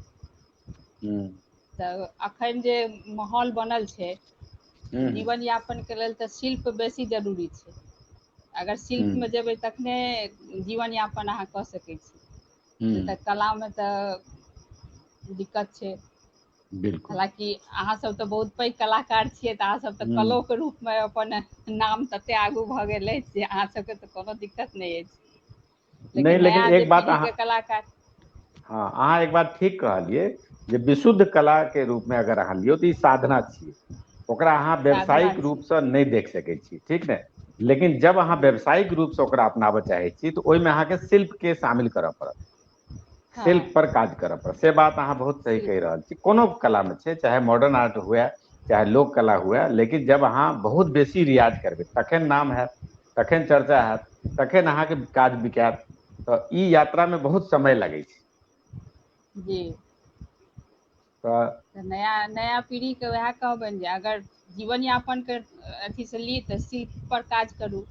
तऽ एखन जे माहौल बनल छै जीवन यापनके लेल, तऽ शिल्प बेसी जरूरी छै। अगर शिल्पमे जेबै तखने जीवन यापन अहाँ कऽ सकै छी, नहि तऽ कलामे तऽ दिक्कत छै। बिल्कुल। हालाँकि अहाँसभ तऽ बहुत पैघ कलाकार छियै, तऽ अहाँसभ तऽ कलोके रूपमे अपन नाम ततेक आगू भऽ गेल अछि जे अहाँसभके तऽ कोनो दिक्कत नहीं अछि। नहीं, लेकिन लेकिन नया जे एक बात पीढ़ीके कलाकार, हाँ, अहाँ एक बात ठीक कहलियै, जे विशुद्ध कला के रूप में अगर अहाँ लियौ तऽ ई साधना छियै, ओकरा अहाँ साधना व्यावसायिक छी। रूपसँ नहि देख सकै छी, ठीक ने। लेकिन जब अहाँ व्यावसायिक रूपसँ ओकरा अपनाबऽ चाहै छी, तऽ ओहिमे अहाँके शिल्प के शामिल करऽ पड़त, हाँ, शिल्प पर काज करऽ पड़त। से बात अहाँ बहुत सही कहि शिल्प रहल छी। कोनो कला में छै, चाहे मॉडर्न आर्ट हुए चाहे लोक कला हुए, लेकिन जब अहाँ बहुत बेसी रियाज करबै तखन नाम हैत, तखन चर्चा हैत, तखन अहाँके काज बिकायत। तऽ ई यात्रा में बहुत समय लगै छै। जी। तऽ तऽ नया नया पीढ़ीके उएह कहबनि जे अगर जीवन यापनके अथीसँ ली तऽ शिल्प पर काज करू,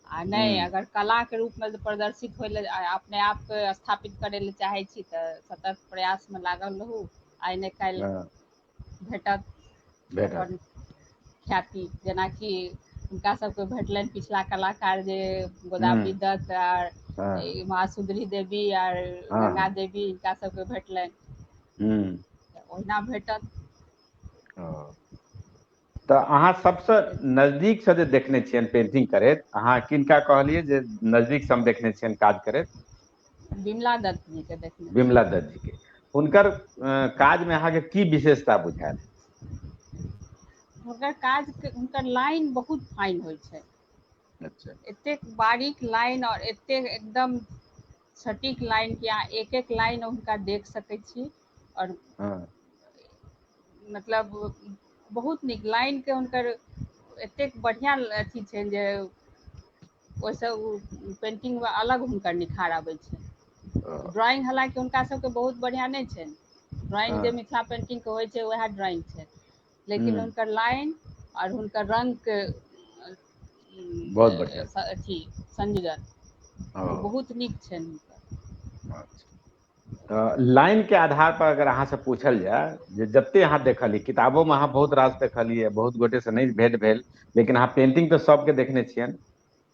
आ नहि हम्म, अगर कलाके रूपमे प्रदर्शित होइ लए, अपने आपके स्थापित करै लए चाहै छी, तऽ सतत प्रयासमे लागल रहू। आइ नहि काल्हि हाँ, भेटत भेटत। अपन ख्याति। जेनाकि हुनका सबके भेटलनि पिछला कलाकार जे गोदावरी हम्म, दत्त आर हाँ, महासुन्दरी देवी आर हाँ, गंगा हाँ, देवी, हिनका सबके भेटलनि। हम्म, ओहिना भेटत। ओ, तऽ अहाँ सबसँ नजदीकसँ जे देखने छियनि पेंटिंग करैत, अहाँ किनका कहलियै जे नजदीकसँ हम देखने छियनि काज करैत? विमला दत्त जी के देखने विमला छियै। दत्त जी के। हुनकर काजमे अहाँके की विशेषता बुझायल? हुनकर काज, हुनकर लाइन बहुत फाइन होइ छै। अच्छा। एतेक बारीक लाइन और एतेक एकदम सटीक लाइन कि अहाँ एक एक लाइन हुनका देख सकै छी। और हाँ, मतलब बहुत नीक लाइनके हुनकर एतेक बढ़िआँ अथी छनि जे ओहिसँ ओ पेन्टिंगमे अलग हुनकर निखार आबै छै। ओ, ड्राइंग हालाँकि हुनका सबके बहुत बढ़िआँ नहि छनि, ड्राइंग जे हाँ, मिथिला पेन्टिंगके होइ छै वएह ड्राइंग छै, लेकिन हम्म, हुनकर लाइन और हुनकर रङ्गके बहुत बढ़िया। अथी संयोजन ओ ओ, बहुत नीक छनि हुनकर। अच्छा। तऽ लाइनके आधार पर अगर अहाँसँ पूछल जाय, जे जते अहाँ देखलियै किताबोमे, अहाँ बहुत रास देखलियै, बहुत गोटेसँ नहि भेट भेल, लेकिन अहाँ पेंटिंग तऽ सबके देखने छियनि,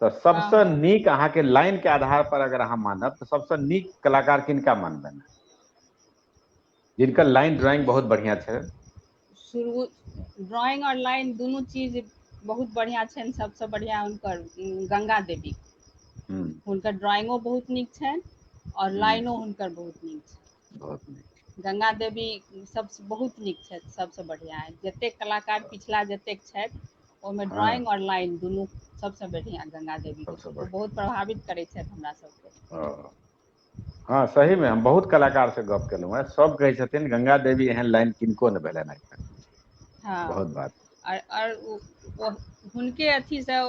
तऽ हँ सबसँ हँ नीक अहाँके लाइन के आधार पर अगर अहाँ मानब, तऽ सबसँ नीक कलाकार किनका मानबनि, जिनकर लाइन ड्राइंग बहुत बढ़िया छै? शुरू ड्राइंग और लाइन दुनू चीज बहुत बढ़िआँ छनि। सबसँ बढ़िआँ हुनकर गंगा देवी, हम्म, हुनकर ड्राइंगो बहुत नीक छनि और हम्म, लाइनो हुनकर बहुत नीक छनि। बहुत नीक। गंगा देवी सबसँ बहुत नीक छथि, सबसँ बढ़िआँ जतेक कलाकार पिछला जतेक छथि, ओहिमे हाँ, ड्राइंग और लाइन दुनू सबसँ बढ़िआँ गंगा देवीके सबसँ छनि। ओ बढ़िया। बहुत प्रभावित करै छथि हमरा सबके। ओ, हाँ, सहीमे हम बहुत कलाकार से गप केलहुँ हेँ, सब कहै छथिन गंगा देवी एहन लाइन किनको ने भेलनि आइ तक। हाँ, बहुत बात। और हुनके अथीसँ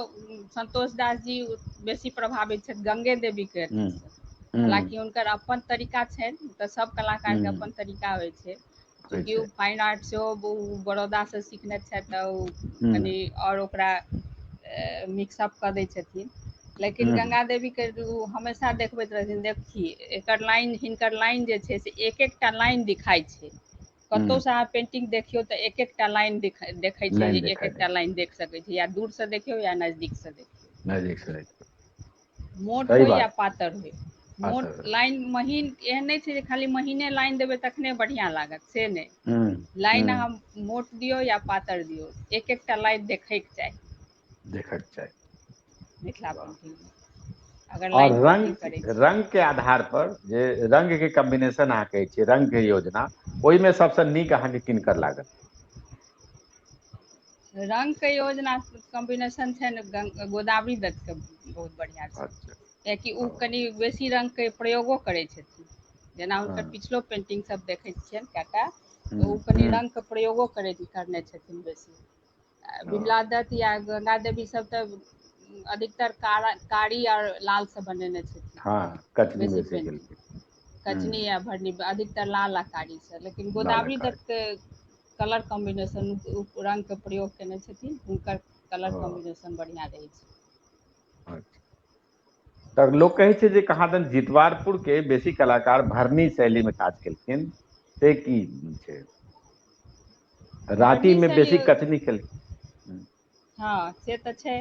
संतोष दास जी बेसी प्रभावित छथि, गंगे देवीके हम्म, अथीसँ। हम्म, हालाँकि हुनकर अपन तरीका छनि, तऽ सब कलाकारके हम्म, अपन तरीका होइ छै। होइ चूँकि ओ छै। फाइन आर्ट सेहो बड़ौदासँ सिखने छथि, तऽ ओ हम्म, कनि और ओकरा मिक्सअप कऽ दै छथिन। लेकिन हम्म, गंगा देवीके ओ हमेशा देखबैत रहथिन, देखी एकर लाइन, हिनकर लाइन जे छै से एक एकटा लाइन दिखाई छै। हम्म, कतहुसँ अहाँ पेंटिंग देखियौ तऽ एक एकटा लाइन देखै छै, लाइन जे एक दिखाई दे, एकटा लाइन देख सकै छी, या दूरसँ देखियौ या नजदीकसँ देखियौ। नजदीक से। मोट सही होय या बात। पातर होय। मोट असर। लाइन महीन एहन नहीं छै जे खाली महीने लाइन देबै तखने बढ़िआँ लागत, से नहि। लाइन हम्म, अहाँ मोट दियौ या पातर दियौ, एक एकटा लाइन देखैके चाही देखक चाही। मिथिला वाह। पेंटिंगमे, अगर और लाइन पेंटिंग करै छी। रंग के आधार पर जे रंग के कॉम्बिनेशन अहाँ कहै छियै, रंग के योजना, ओहिमे सबसँ नीक अहाँके किनकर लागत? रंगके योजना कॉम्बिनेशन छै ने, गोदावरी दत्तके बहुत बढ़िआँ छै। अच्छा। कियाकि ओ हाँ, कनि बेसी रंगके प्रयोगो करै छथिन, जेना हुनकर हाँ, पिछलो पेंटिंग सब देखै छियनि कएटा, तऽ ओ हम्म, कनि रंगके प्रयोगो करने छथिन बेसी। हाँ, विमला दत्त या गंगा देवी सब तऽ अधिकतर कारी और लाल से बनेने छथिन हाँ, कचनी बेसी बेसी पेंटिंग, केलकै। कचनी या भरनी अधिकतर लाल आ कारी से। लेकिन लाल गोदावरी कारी। दत्त के कलर कॉम्बिनेशन, रंग के प्रयोग केने छथिन, हुनकर कलर हाँ, कॉम्बिनेशन बढ़िआँ रहै छै। अच्छा। तऽ लोक कहै छै जे कहाँ दन जितवारपुर के बेसी कलाकार भरनी शैली में काज केलखिन, से की छै? राँटी भरनी में शैली, बेसी कचनी केलखिन। हाँ से तऽ छै,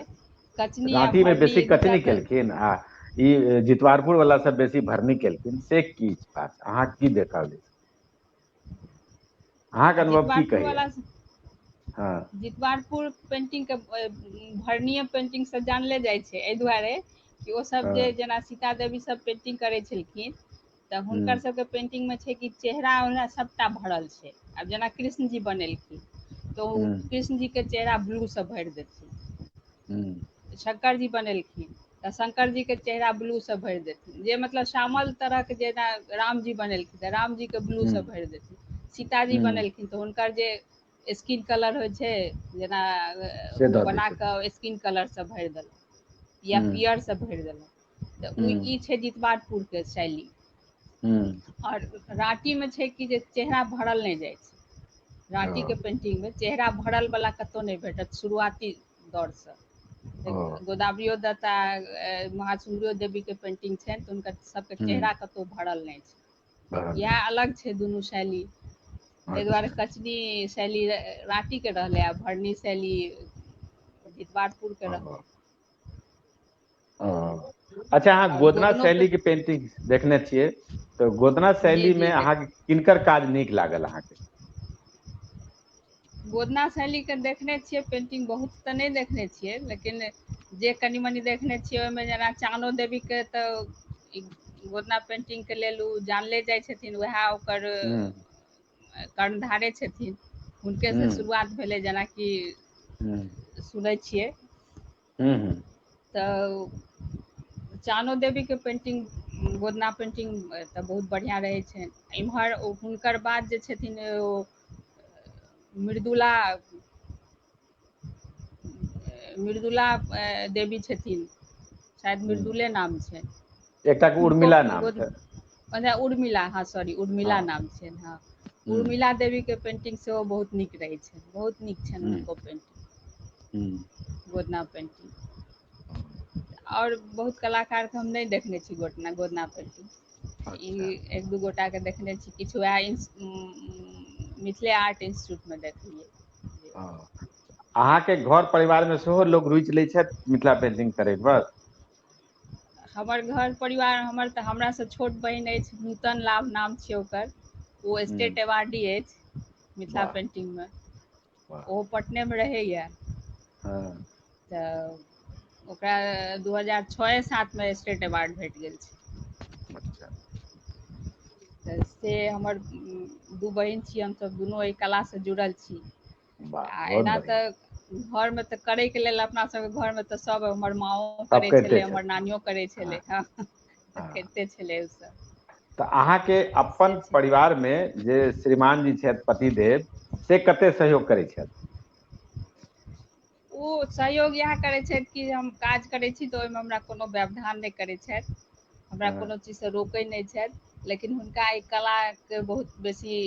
कचनी आ राँटी में भरनी बेसी दूटा कचनी के। केलखिन आ ई जितवारपुर वाला सब बेसी भरनी केलखिन, से की बात अहाँ की देखल? अहाँके अनुभव की जितवारपुर कहैया? वाला, हाँ, जितवारपुर पेंटिंग के भरनीय पेंटिंग से जानले जाइ छै, एहि दुआरे कि ओ सब जे हाँ, जेना सीता देवी सब पेंटिंग करै छलखिन, तऽ हुनकर हम्म, सबके पेंटिंग में छै कि चेहरा उहरा सबटा भरल छै। आब जेना कृष्ण जी बनेलखिन, तो हम्म, कृष्ण जी के चेहरा ब्लू से भरि देथिन। हम्म, शंकर जी बनेलखिन तऽ शंकर जी के चेहरा ब्लू से भरि देथिन, जे मतलब श्यामल तरह के, जेना राम जी बनेलखिन तऽ राम जी के ब्लू से हम्म, भरि देथिन। सीताजी हम्म, बनेलखिन तऽ हुनकर जे स्किन कलर होइ छै, जेना से ओ दऽ दै बना छै। कऽ स्किन कलरसँ भरि देलक या हम्म, पियरसँ भरि देलक, तऽ ओ हम्म, ई छै जितवारपुरके शैली। हम्म, और राँटीमे छै कि जे चेहरा भरल नहि जाइ छै, राँटीके ओ, पेंटिंगमे चेहरा भरल वला कतहु नहि भेटत शुरुआती दौरसँ। ओ, गोदावरियो दत्त आ महासुन्दरियो देवीके पेंटिंग छनि तऽ हुनकर सबके हम्म, चेहरा कतहु भरल नहि छै, भरल नहि इएह अलग छै दुनू शैली। छै। ताहि दुआरे अच्छा। कचनी शैली राँटीके रहलै आ भरनी शैली जितवारपुरके ओ, रहलै। ओ, अच्छा, अहाँ और गोदना गोदनो पे शैली के पेंटिंग देखने छियै, तऽ गोदना जी शैली में जी देख अहाँके किनकर काज नीक लागल अहाँके? गोदना शैलीके देखने छियै पेंटिंग, बहुत तऽ नहि देखने छियै, लेकिन जे कनि मनि देखने छियै ओहिमे जेना चानो देवीके तऽ ई गोदना पेंटिंगके लेल ओ जानले जाइ छथिन, उएह ओकर हम्म, कर्णधारे छथिन, हुनकेसँ हम्म, शुरुआत भेलै जेनाकि हम्म, सुनै छियै। हम्म, हम्म, तऽ चानो देवीके पेंटिंग, गोदना पेंटिंग तऽ बहुत बढ़िआँ रहै छै। इम्हर हुनकर बाद जे छथिन ओ मृदुला, मृदुला देवी छथिन, शायद हम्म। मृदुले नाम छै। एकटा के हुनको उर्मिला नाम छै। अच्छा उर्मिला, हाँ सॉरी हाँ, उर्मिला नाम छियनि, हाँ। हम्म, उर्मिला देवीके पेंटिंग सेहो बहुत नीक रहै छै, बहुत नीक छनि हम्म, हुनको पेंटिंग, हम्म, गोदना पेंटिंग। और बहुत कलाकारके हम नहि देखने छी गोदना पेंटिंग, अच्छा। ई एक दू गोटाके देखने छी, किछु वएह मिथिले आर्ट इंस्टीट्यूटमे देखलियै। ओ, अहाँके घर परिवारमे सेहो लोक रुचि लै छथि मिथिला पेंटिंग करैत वक्त? हमर घर परिवार, हमर तऽ हमरासँ छोट बहिन अछि, नूतन लाभ नाम छियै ओकर, ओ हम्म, स्टेट अवार्डी अछि मिथिला वाह, पेंटिंगमे, वाह, ओ पटनेमे रहैए। हाँ, तऽ ओकरा 2006-07 स्टेट अवार्ड भेट गेल छै। अच्छा। तऽ से हमर दू बहीन छी, हमसभ दुनू एहि कलासँ जुड़ल छी। वाह, आ बहुत एना बढ़िया। तऽ घरमे तऽ करैके लेल अपना सबके घरमे तऽ सब, हमर माँओ सब करै करिते छलै, हमर छथि। नानियो करै हाँ, छलै, हँ तऽ हाँ। करिते छलै ओसभ। तऽ अहाँके अपन से छै। परिवारमे जे श्रीमान जी छथि पतिदेव, से कते सहयोग करै छथि? ओ सहयोग इएह करैत छथि कि हम काज करैत छी तऽ ओहिमे हमरा कोनो व्यवधान नहि करैत छथि, हमरा हाँ, कोनो चीजसँ रोकै नहि छथि। लेकिन हुनका एहि कलाके बहुत बेसी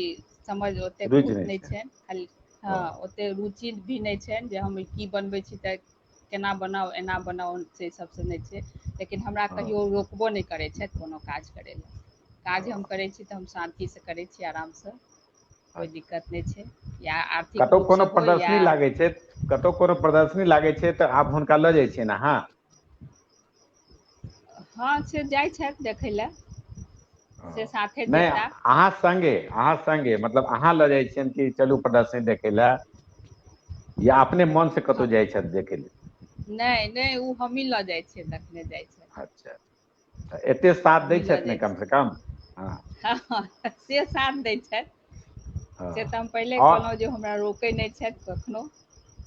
समझ ओतेक रुचि बहुत नहि छै। छनि, खाली ओ, हँ ओतेक रुचि भी नहि छनि जे हम की बनबै छी तऽ केना बनाउ, एना बनाउ, से सबसँ नहि छै। लेकिन हमरा ओ, कहियो रोकबो नहि करै छथि कोनो काज करै लेल, काज हम ओ, करै छी तऽ हम शान्तिसँ करै छी, आरामसँ, कोइ अच्छा। दिक्कत नहि छै। या आर्थिक कतहु कोनो रूपसँ होय या प्रदर्शनी लागै छै, कतहु कोनो प्रदर्शनी लागै छै तऽ आब हुनका लऽ जाइ छियनि अहाँ? हाँ से जाइ छथि देखै लए, से साथे नहीं, जेता। अहाँ संगे मतलब अहाँ लऽ जाइ छियनि कि चलू प्रदर्शनी देखै लए, या अपने मन से कतौ जाइ छथि देखै लए? नहीं नहीं, उ हमही लऽ जाइ छियै, देखने जाइ छै। अच्छा, तऽ एते साथ दै हमही लऽ छथि ने जाइ कम से कम। हाँ छियै। हाँ से साथ दै छथि, से तऽ हाँ। हम पहिले और कहलहुँ जे हमरा रोकै नहि छथि कखनो।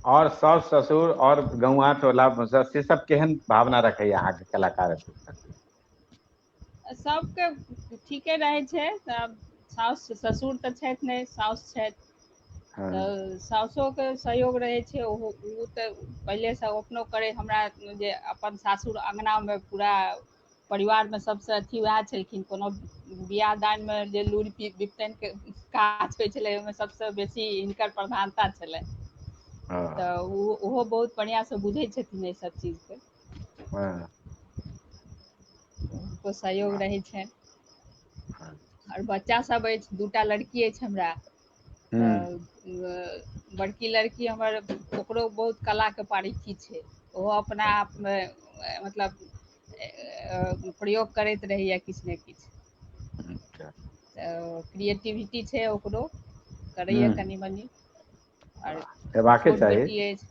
और सास ससुर और गौआ टोला से सब केहन भावना रखैया अहाँके कलाकार प्रति? सबके ठीके रहै छै, सब साउस ससुर तऽ छथि नहि, साउस छथि। हाँ तऽ साउसोके सहयोग रहै छै, ओ तऽ पहिलेसँ अपनो करै, हमरा जे अपन सासुर अङ्गनामे पूरा परिवारमे सबसँ अथी वएह छलखिन, कोनो बियाह दानमे जे लुरि बिपतैनके काज होइ छलै ओहिमे सबसँ बेसी हिनकर प्रधानता छलै। हाँ तऽ ओहो बहुत बढ़िआँसँ बुझै छथिन एहि सब चीजके। हाँ हुनको सहयोग रहै छनि। हाँ। आओर बच्चासभ अछि, दूटा लड़की अछि हमरा। हम्म। तऽ बड़की लड़की हमर, ओकरो बहुत कलाके बारीकी छै। ओहो अपना आपमे मतलब प्रयोग करैत रहैए किछु ने किछु। अच्छा। तऽ क्रिएटिविटी छै ओकरो, करैए हम्म। कनि मनि। आओर हेबाके छोट चाही। बेटी अछि।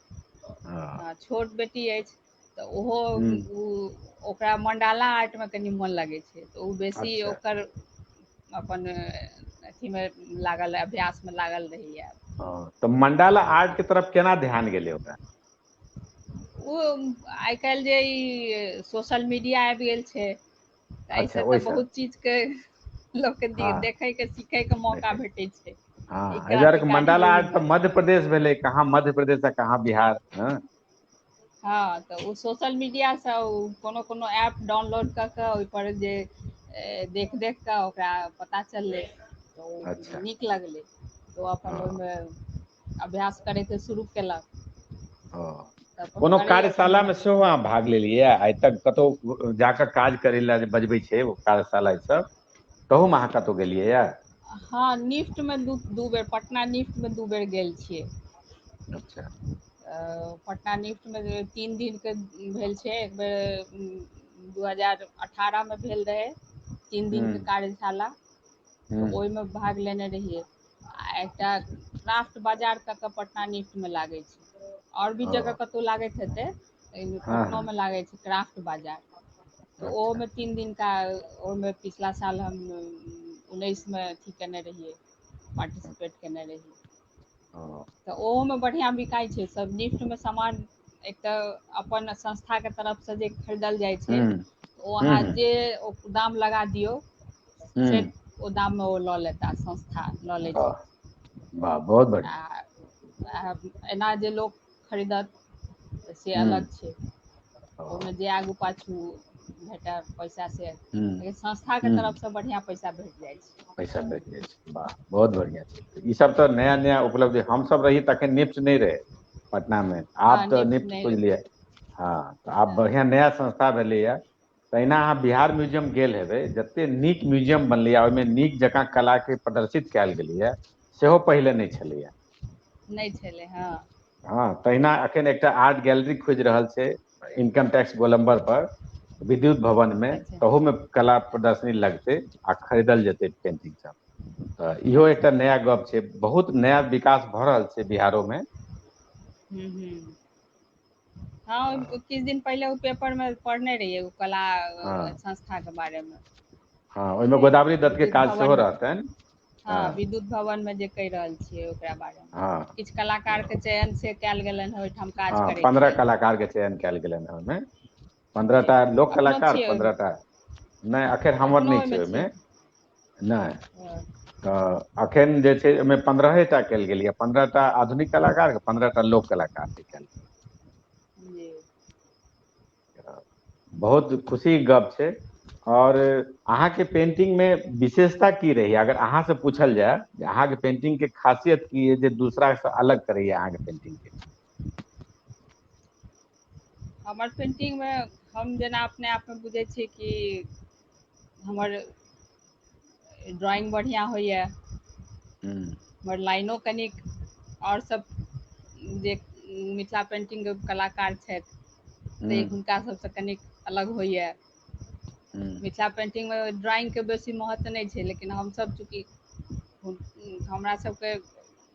हाँ। हँ छोट बेटी अछि, तऽ ओहो हम्म। ओकरा मण्डाला आर्टमे कनि मोन लगै छै, तऽ ओ बेसी अच्छा। ओकर अपन अथीमे लागल, अभ्यासमे लागल रहैए। तऽ मंडाला आर्ट के तरफ केना ध्यान गेलै ओकरा? ओ आइ काल्हि जे ई सोशल मीडिया आबि गेल छै, तऽ अच्छा, एहिसँ तऽ ओहिसँ। बहुत चीजके लोकके हाँ देखैके सीखैके मौका देखै। भेटै छै। ई हाँ, एहि दुआरे कि क्रान्तिकारी मंडाला आर्ट तऽ युगमे। मध्य प्रदेश भेलै, कहाँ मध्य प्रदेश आ कहाँ बिहार। हाँ हाँ तऽ ओ सोशल मीडियासँ कोनो कोनो ऐप डाउनलोड कऽ कऽ ओहिपर जे देख देख कऽ ओकरा पता चललै, तऽ ओ अच्छा। नीक लगलै, तऽ ओ अपन हाँ ओहिमे अभ्यास करैके शुरू केलक। ओ तऽ अपन कोनो करैए कनि कार्यशालामे मनि। सेहो अहाँ भाग लेलियै आइ तक? कतहु जाकऽ काज करै लए जे बजबै छै ओ कार्यशाला ई सब, तहूमे अहाँ कतहु गेलियै यऽ? हाँ निफ्टमे दू बेर, पटना निफ्टमे 2 बेर गेल छियै। अच्छा। पटना निफ्टमे 3 दिनके भेल छै, एक बेर 2018 में भेल रहै, 3 हूँ दिनके कार्यशाला। हूँ तऽ ओहिमे भाग लेने रहियै। आ एकटा क्राफ्ट बाजार कऽ कऽ पटना निफ्टमे लागै छै। आओर भी ओ जगह कतहु लागैत हेतै, हाँ हाँ। पटनोमे लागै छै क्राफ्ट बाजार। तऽ अच्छा। ओहोमे 3 दिनका, ओहिमे पिछला साल हम 19में अथी केने रहियै, पार्टिसिपेट केने रहियै। ओ तऽ ओहोमे बढ़िआँ बिकाइ छै सब। निफ्टमे सामान एक तऽ अपन संस्थाके तरफसँ जे खरीदल जाइ छै, हूँ ओ हूँ अहाँ हूँ जे दाम लगा दियौ से हूँ। ओ दाममे ओ लऽ लेता, संस्था लऽ लै वाह छै। वाह, बहुत बढ़िआँ। आ एना जे लोक खरीदत तऽ से हूँ अलग छै। ओ ओहिमे जे आगू पाछू भेटय पैसा, से हूँ लेकिन संस्थाके हूँ तरफसँ बढ़िआँ पैसा भेट जाइ छै। पैसा भेट जाइ छै, वाह बहुत बढ़िआँ छै। ई सब तऽ नया नया उपलब्धि, हमसभ रही तखन निफ्ट नहि रहै पटनामे, हँ आब तऽ निफ्ट नहि रहै। खुजलियै। हाँ तऽ आब हँ बढ़िआँ नया संस्था भेलैए। तहिना अहाँ बिहार म्यूजियम गेल हेबै, जतेक नीक म्यूजियम बनलैए, ओहिमे नीक जकाँ कलाके प्रदर्शित कयल गेलैए, सेहो पहिले नहि छलैए। नहि छलै हँ। हाँ तहिना एखन एकटा आर्ट गैलरी खुजि रहल छै इनकम टैक्स गोलम्बर पर, विद्युत भवनमे, अच्छा तहूमे कला प्रदर्शनी लगतै आ खरीदल जेतै पेंटिंग सब। तऽ इहो अच्छा एकटा नया गप छै, बहुत नया विकास भऽ रहल छै बिहारोमे। हूँ। हाँ किछु दिन पहिले ओ पेपरमे पढ़ने रहियै, ओ कला हाँ संस्थाके बारेमे। हाँ, ओहिमे जे गोदावरी दत्तके विद्युत काज सेहो भवनमे, रहतनि। हाँ विद्युत भवनमे जे कहि रहल छियै ओकरा बारेमे, हाँ किछु कलाकारके चयन से कयल गेलनि हँ ओहिठाम काज हाँ, करैके 15 लेल। कलाकारके चयन कयल गेलनि हँ ओहिमे। 15 जी टा लोक अपनो कलाकार, छियै ओहिमे? 15 टा नहि, एखन हमर अपनो नहि छै ओहिमे। छियै? नहि। हँ, तऽ एखन जे छै ओहिमे 15टा कयल गेल यए, 15टा आधुनिक कलाकार, 15टा लोक कलाकार के कयल। जी। बहुत खुशीके गप छै। और अहाँके पेंटिंगमे विशेषता की रहैए, अगर अहाँसँ पूछल जाय जे अहाँके पेंटिंगके खासियत की है जे दूसरासँ अलग करैए अहाँके पेंटिंगके? हमर पेन्टिंगमे हम जेना अपने आपमे बुझै छियै कि हमर ड्राइंग बढ़िआँ होइए। हूँ। हमर लाइनो कनिक आओर सब जे मिथिला पेन्टिंगके कलाकार छथि, से हूँ हुनका सभसँ कनिक अलग होइए। मिथिला पेंटिंग में ड्राइंग के बेसी महत्व नहीं छै, लेकिन हम सब चूँकि हमरा सबके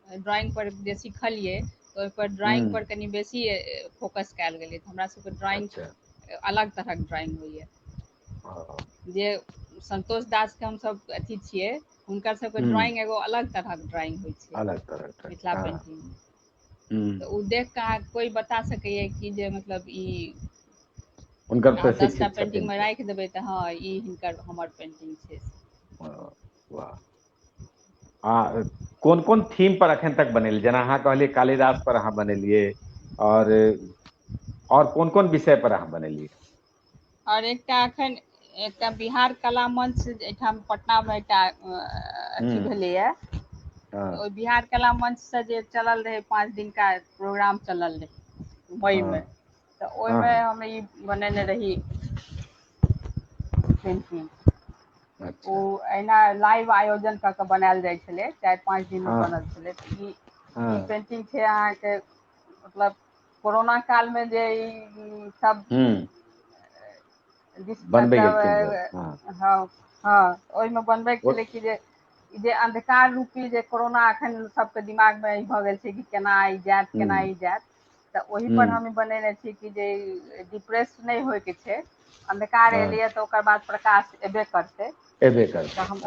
ड्राइंग पर जे सिखलियै तो ओहि पर ड्राइंग पर कनी बेसी फोकस कयल गेलै, तऽ हमरा सबके ड्राइंग अच्छा अलग तरहक ड्राइंग होइए। जे संतोष दास के हम सब अथी छियै, हुनकर सबके ड्राइंग एगो अलग तरहक ड्राइंग होइ छै अलग तरह मिथिला हाँ पेंटिंग में। तऽ ओ देख कऽ अहाँ कोई बता सकैए कि जे मतलब ई उनकर अहाँ 10टा प्रशिक्षित पेंटिंग छथिन में से। राखि देबै तऽ हाँ ई हिनकर हमर पेंटिंग छै। वाह। आ कोन कोन थीम पर अखन तक बनेलियै, जेना अहाँ कहलियै कालिदास पर अहाँ बनेलियै, और कोन कोन विषय पर अहाँ बनेलियै? और एकटा बिहार कला मंच एहिठाम पटना में एकटा अथी भेलैए, हाँ ओहि बिहार कला मंच से जे चलल रहे 5 दिन का प्रोग्राम चलल रहे मई में, हाँ तो हाँ ओहिमे हाँ हम ई बनेने रही पेंटिंग। ओ अच्छा एहिना लाइव आयोजन कऽ के बनायल जाइ छलै, 4-5 दिन में हाँ बनल छलै। ई हाँ पेंटिंग छै अहाँके, मतलब कोरोना काल में जे ई सब बनबै मतलब गेलखिन रहे हाँ। हाँ हाँ, ओहिमे बनबैके ओ छलै कि जे अंधकार रूपी जे कोरोना एखन सबके दिमाग में ई भऽ गेल छै कि केना ई जायत केना ई जायत, तऽ ओहि पर हम बनेने छी कि जे डिप्रेस नहि होयके छै। अंधकार हाँ एलियै तऽ ओकर बाद प्रकाश एबे करतै, एबे तऽ करतै हम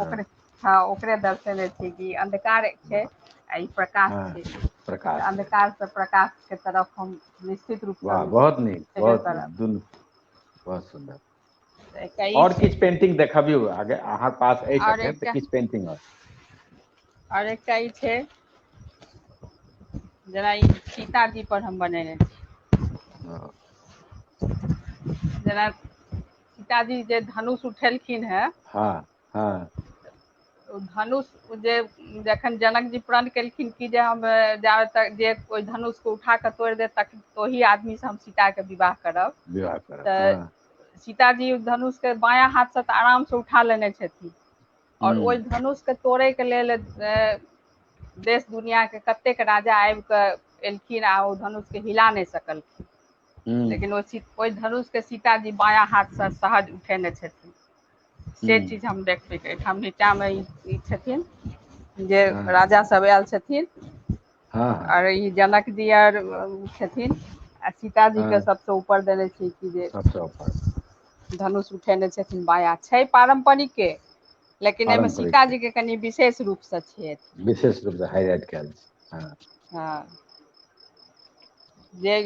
हाँ ओकरे दर्शेने छी कि अंधकार छै आ ई प्रकाश हाँ छै, प्रकाश है। अंधकार से प्रकाश के तरफ हम निश्चित रूप से वाह हम बहुत नीक एबे बहुत नीक, करब। दुनू बहुत सुन्दर। एकटा ई और छै, किछु पेंटिंग देखबियौ आगे अहाँ पास अछि और अखन तऽ किछु पेंटिंग एकटा ई छै, जेना ई सीताजी पर हम बनेने छी। हाँ जेना सीताजी जे धनुष उठेलखिन हेँ, हाँ हाँ धनुष जे जखन जनक जी प्रण केलखिन कि जे हम जाबे तक जे ओहि धनुष को उठा कऽ तोड़ि देत तक ओही आदमी से हम सीता के विवाह करब। विवाह करब तऽ हाँ। सीताजी धनुष के बायाँ हाथ से तऽ आराम से उठा लेने छथिन, और ओहि धनुष के तोड़ै के लेल देश दुनिया के कतेक राजा आबि कऽ एलखिन आ ओ धनुष के हिला नहि सकलखिन, लेकिन ओहि धनुष के सीताजी बायाँ हाथ से सहज उठेने छथिन। से चीज हम देखबै, एहिठाम नीचा में ई छथिन जे हाँ राजा सब आयल छथिन, हाँ हाँ और ई जनक जी आर छथिन, आ सीताजी के हाँ सबसे ऊपर देने छी कि जे सबसे ऊपर धनुष उठेने छथिन बायाँ, छै पारम्परिके, लेकिन एहिमे पारंपरिक छै, सीताजी के कनि विशेष रूप से छै। विशेष रूप से हाईलाइट कयल छै हाँ। हाँ जे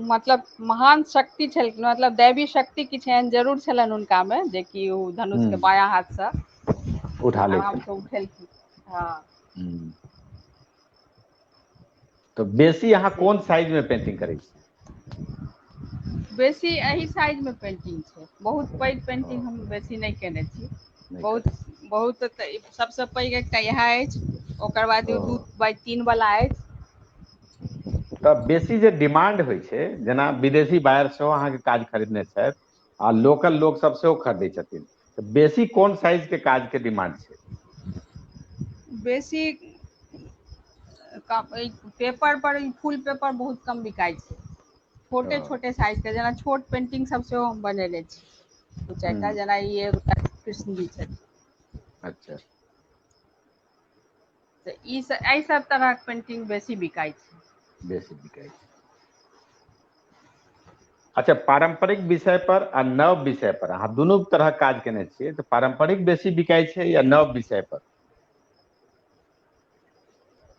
मतलब महान शक्ति छलखिन, मतलब दैवी शक्ति किछु एहन जरूर छलनि हुनका में, जेकि ओ धनुष के बायाँ हाथ से उठा लै आराम से छलखिन। उठेलखिन। हाँ तऽ बेसी अहाँ से कोन साइज में पेंटिंग करै छी? बेसी एही साइज में पेंटिंग छै, बहुत पैघ ओ पेंटिंग हम बेसी नहि केने छी। नहि बहुत करै छी बहुत सबसे पैघ एकटा इएह अछि, ओकर बाद ओ 2x3 वाला अछि। तऽ बेसी जे डिमांड होइ छै, जेना विदेशी बायर सेहो अहाँके काज खरीदने छथि आ लोकल लोक सब सेहो खरीदै छथिन, तऽ बेसी कोन साइज के काज के डिमांड छै? बेसी पेपर पर फुल पेपर बहुत कम बिकाइ छै, छोटे ओ छोटे साइज के, जेना छोट पेंटिंग सब सेहो हम बनेने छी दू चारिटा, जेना ई एकटा कृष्ण जी छथि। अच्छा तऽ एहि सब तरहक पेंटिंग बेसी बिकाइ छै। बेसी बिकाइ छै। अच्छा, पारंपरिक विषय पर आ नव विषय पर अहाँ दुनू तरह काज केने छियै, तऽ पारंपरिक बेसी बिकाई छै या नव विषय पर?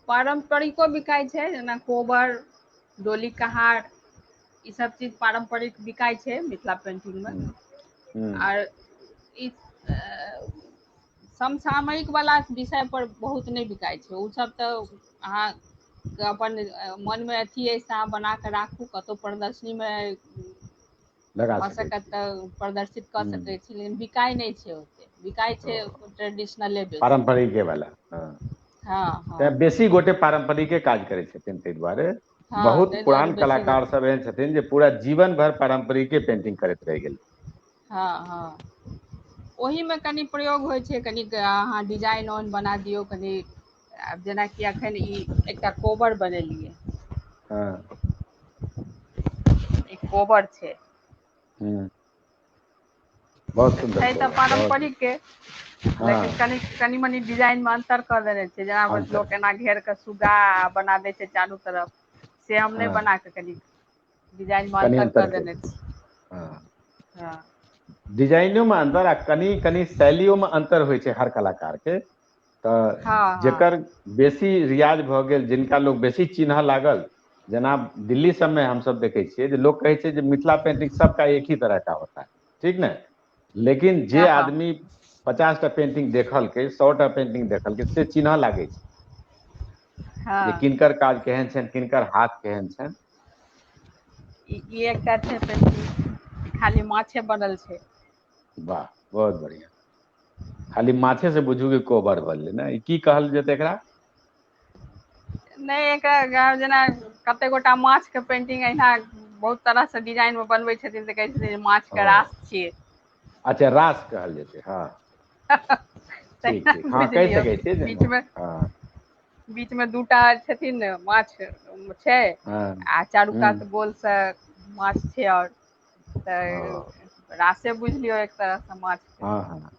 पारम्परिको बिकाइ छै, जेना कोबर, डोली कहार, ई सब चीज पारम्परिक बिकाइ छै मिथिला पेंटिंग में। हम्म हम्म आर ई समसामयिक वाला विषय पर बहुत नहि बिकाइ छै, ओ सब तऽ अहाँ अपन मन में अथी अछि तऽ अहाँ बना कऽ राखू, कतहु प्रदर्शनी में लगा भऽ सकै सकत छी तऽ प्रदर्शित कऽ हम्म सकैत छी, लेकिन बिकाइ नहि छै ओते, बिकाइ छै ओ ट्रेडिशनले बेसी। पारंपरिके वाला हाँ। हाँ हाँ तैं बेसी गोटे पारंपरिके काज करै छथिन, ताहि दुआरे हँ बहुत ताहि दुआरे पुरान बेसी कलाकार सब एहन छथिन जे पूरा जीवन भर पारंपरिके पेंटिंग करैत रहि गेल। हाँ हाँ ओही में कनि प्रयोग होइ छै, कनि अहाँ डिजाइन ओन बना दियौ कनि, आब जेनाकि एखन ई एकटा कोबर बनेलियै, हाँ ई कोबर छै, हम्म बहुत सुंदर छै तऽ कोबर, पारंपरिक के, हाँ लेकिन कनी मनी डिजाइन में अंतर कर देने छै, जेना अंतर, लोग एना घेर के सुगा बना दे छै चारू तरफ, से हम नहीं हाँ बना के कनी डिजाइन में कनि अंतर अंतर कर के, देने छी। हाँ हाँ डिजाइनो में अंतर आ कनि कनि शैलियो में अंतर होइ छै हर कलाकार के। तऽ हाँ हाँ जेकर बेसी रियाज भऽ गेल, जिनका लोग बेसी चिन्ह लागल, जेना दिल्ली सबमें हमसब देखे छियै जे लोग कहै छै जे मिथिला पेंटिंग सबका एक ही तरह का होता है, ठीक ने, लेकिन जे हाँ हाँ आदमी 50टा पेंटिंग देखलकै, 100टा पेंटिंग देखलकै, से चिन्ह लागै छै जे हाँ किनकर काज केहन छनि, किनकर हाथ केहन छनि। ई एकटा छै पेंटिंग खाली माछे बनल छै। वाह बहुत बढ़िया, खाली माछे से बुझू कि कोबर बनलै ने, ई की कहल जेतै एकरा? नहि एकरा जेना कते गोटा माछ के पेंटिंग अहिना बहुत तरह से डिजाइन में बनबै छथिन तऽ कहै छथिन माछ ओ के रास छियै। अच्छा रास कहल जेतै, हाँ ठीक तहिना ठीक, हाँ बुझि कहि लियौ सकै छियै जे हाँ बीच में दूटा छथिन माछ छै, हाँ आ चारू हम्म कात गोल से माछ छै, और ओ तऽ रासे बुझ लियौ एक तरह से माछ के। हाँ हाँ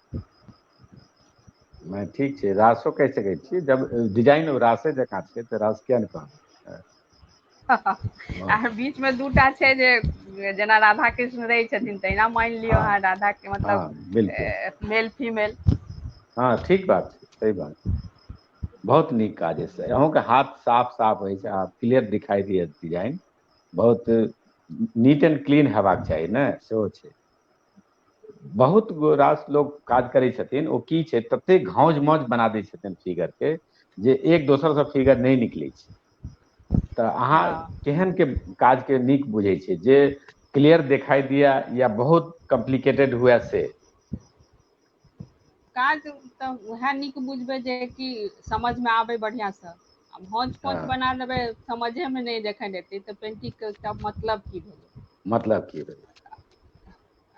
नहि ठीक छै, रासो कहि सकै छियै, जब डिजाइन रासे जकाँ छै तऽ रास किया ने कहबै। आ बीच में दूटा छै जे जेना राधा कृष्ण रहै छथिन तहिना मानि लियौ हाँ अहाँ, राधा के हाँ बिल्कुल, मतलब मेल फीमेल। हाँ ठीक बात छै, सही बात, बहुत नीक काज अछि, अहूँके हाथ साफ साफ अछि आ क्लियर दिखाई दियत डिजाइन, बहुत नीट एंड क्लीन हेबाक चाही ने, सेहो छै। बहुत रास लोग काज करै छथिन, ओ की छै तते घौज मौज बना दै छथिन फिगर के, जे एक दोसर से फिगर नहि निकलै छै। तऽ अहाँ हँ केहन के काज के नीक बुझै छै, जे क्लियर दिखाई दिया या बहुत कॉम्प्लिकेटेड हुए से? काज तऽ उएह नीक बुझबै जे कि समझमे आबै बढ़िआँसँ। आ भौज हाँ पौच बना देबै समझेमे नहि देखल एतै तऽ पेन्टिंगके एकटा मतलब की भेलै। मतलब की भेलै?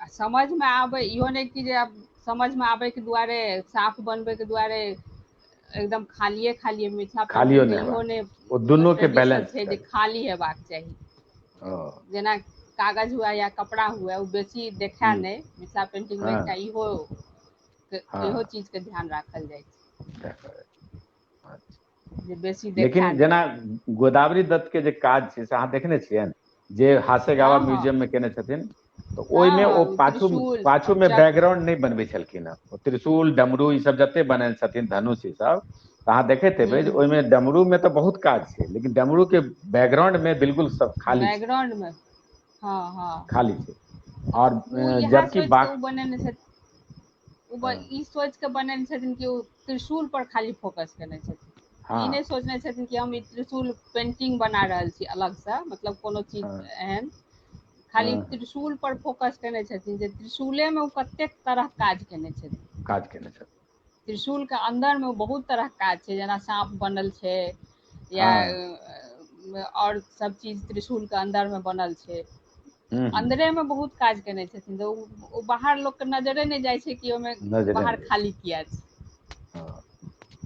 आ समझमे आबै इहो नहि कि जे आब समझमे आबयके दुआरे साफ बनबैके दुआरे एकदम खालिए खालिए मिथिला खालियो पेन्टिंगके इहो हेबाक ओ नहि दुनू के ट्रेडिशन बैलेंस छै जे करी, खाली हेबाक चाही। ओ जेना कागज हुए या कपड़ा हुए ओ बेसी देखै हम्म नहि, मिथिला पेंटिंगमे हाँ एकटा इहो चीजके ध्यान राखल जाइ छै। अच्छा जे बेसी देखै लेकिन नहि। जेना गोदावरी दत्त के जे काज छै से अहाँ देखने छियनि, जे हासेगावा हँ हँ म्यूजियम में केने छथिन? तऽ हँ ओहिमे ओ हँ पाछू त्रिशूल पाछू और में चक्र। बैकग्राउंड नहि बनबै छलखिन हेँ, ओ त्रिशूल डमरू ई सब जते बने छथिन धनुष ई सब, तऽ अहाँ देखैत हेबै जे ओहिमे डमरू में तऽ बहुत काज छै, लेकिन डमरू के बैकग्राउंड में बिल्कुल सब खाली छै, बैकग्राउंडमे हँ हँ खाली छै। और ओ इएह जबकि सोचि कऽ ओ बाक बनेने छथि, हाँ ई सोचि कऽ बनेने छथिन कि ओ त्रिशूल पर खाली फोकस केने छथिन, ई नहि हाँ सोचने छथिन कि हम ई त्रिशूल पेंटिंग बना रहल छी अलगसँ, मतलब कोनो चीज हाँ एहन खाली हाँ त्रिशूल पर फोकस केने छथिन, जे त्रिशूलेमे ओ कतेक तरह काज केने छथिन। काज केने छथिन। त्रिशूलके अन्दरमे बहुत तरह काज छै, जेना साँप बनल छै या हाँ और सब चीज त्रिशूलके अन्दरमे बनल छै। हम्म अन्दरे में बहुत काज केने छथिन, तऽ ओ बाहर लोक के नजरे नहि जाइ छै कि ओहिमे नजरे बाहर नहि खाली किया छै। हाँ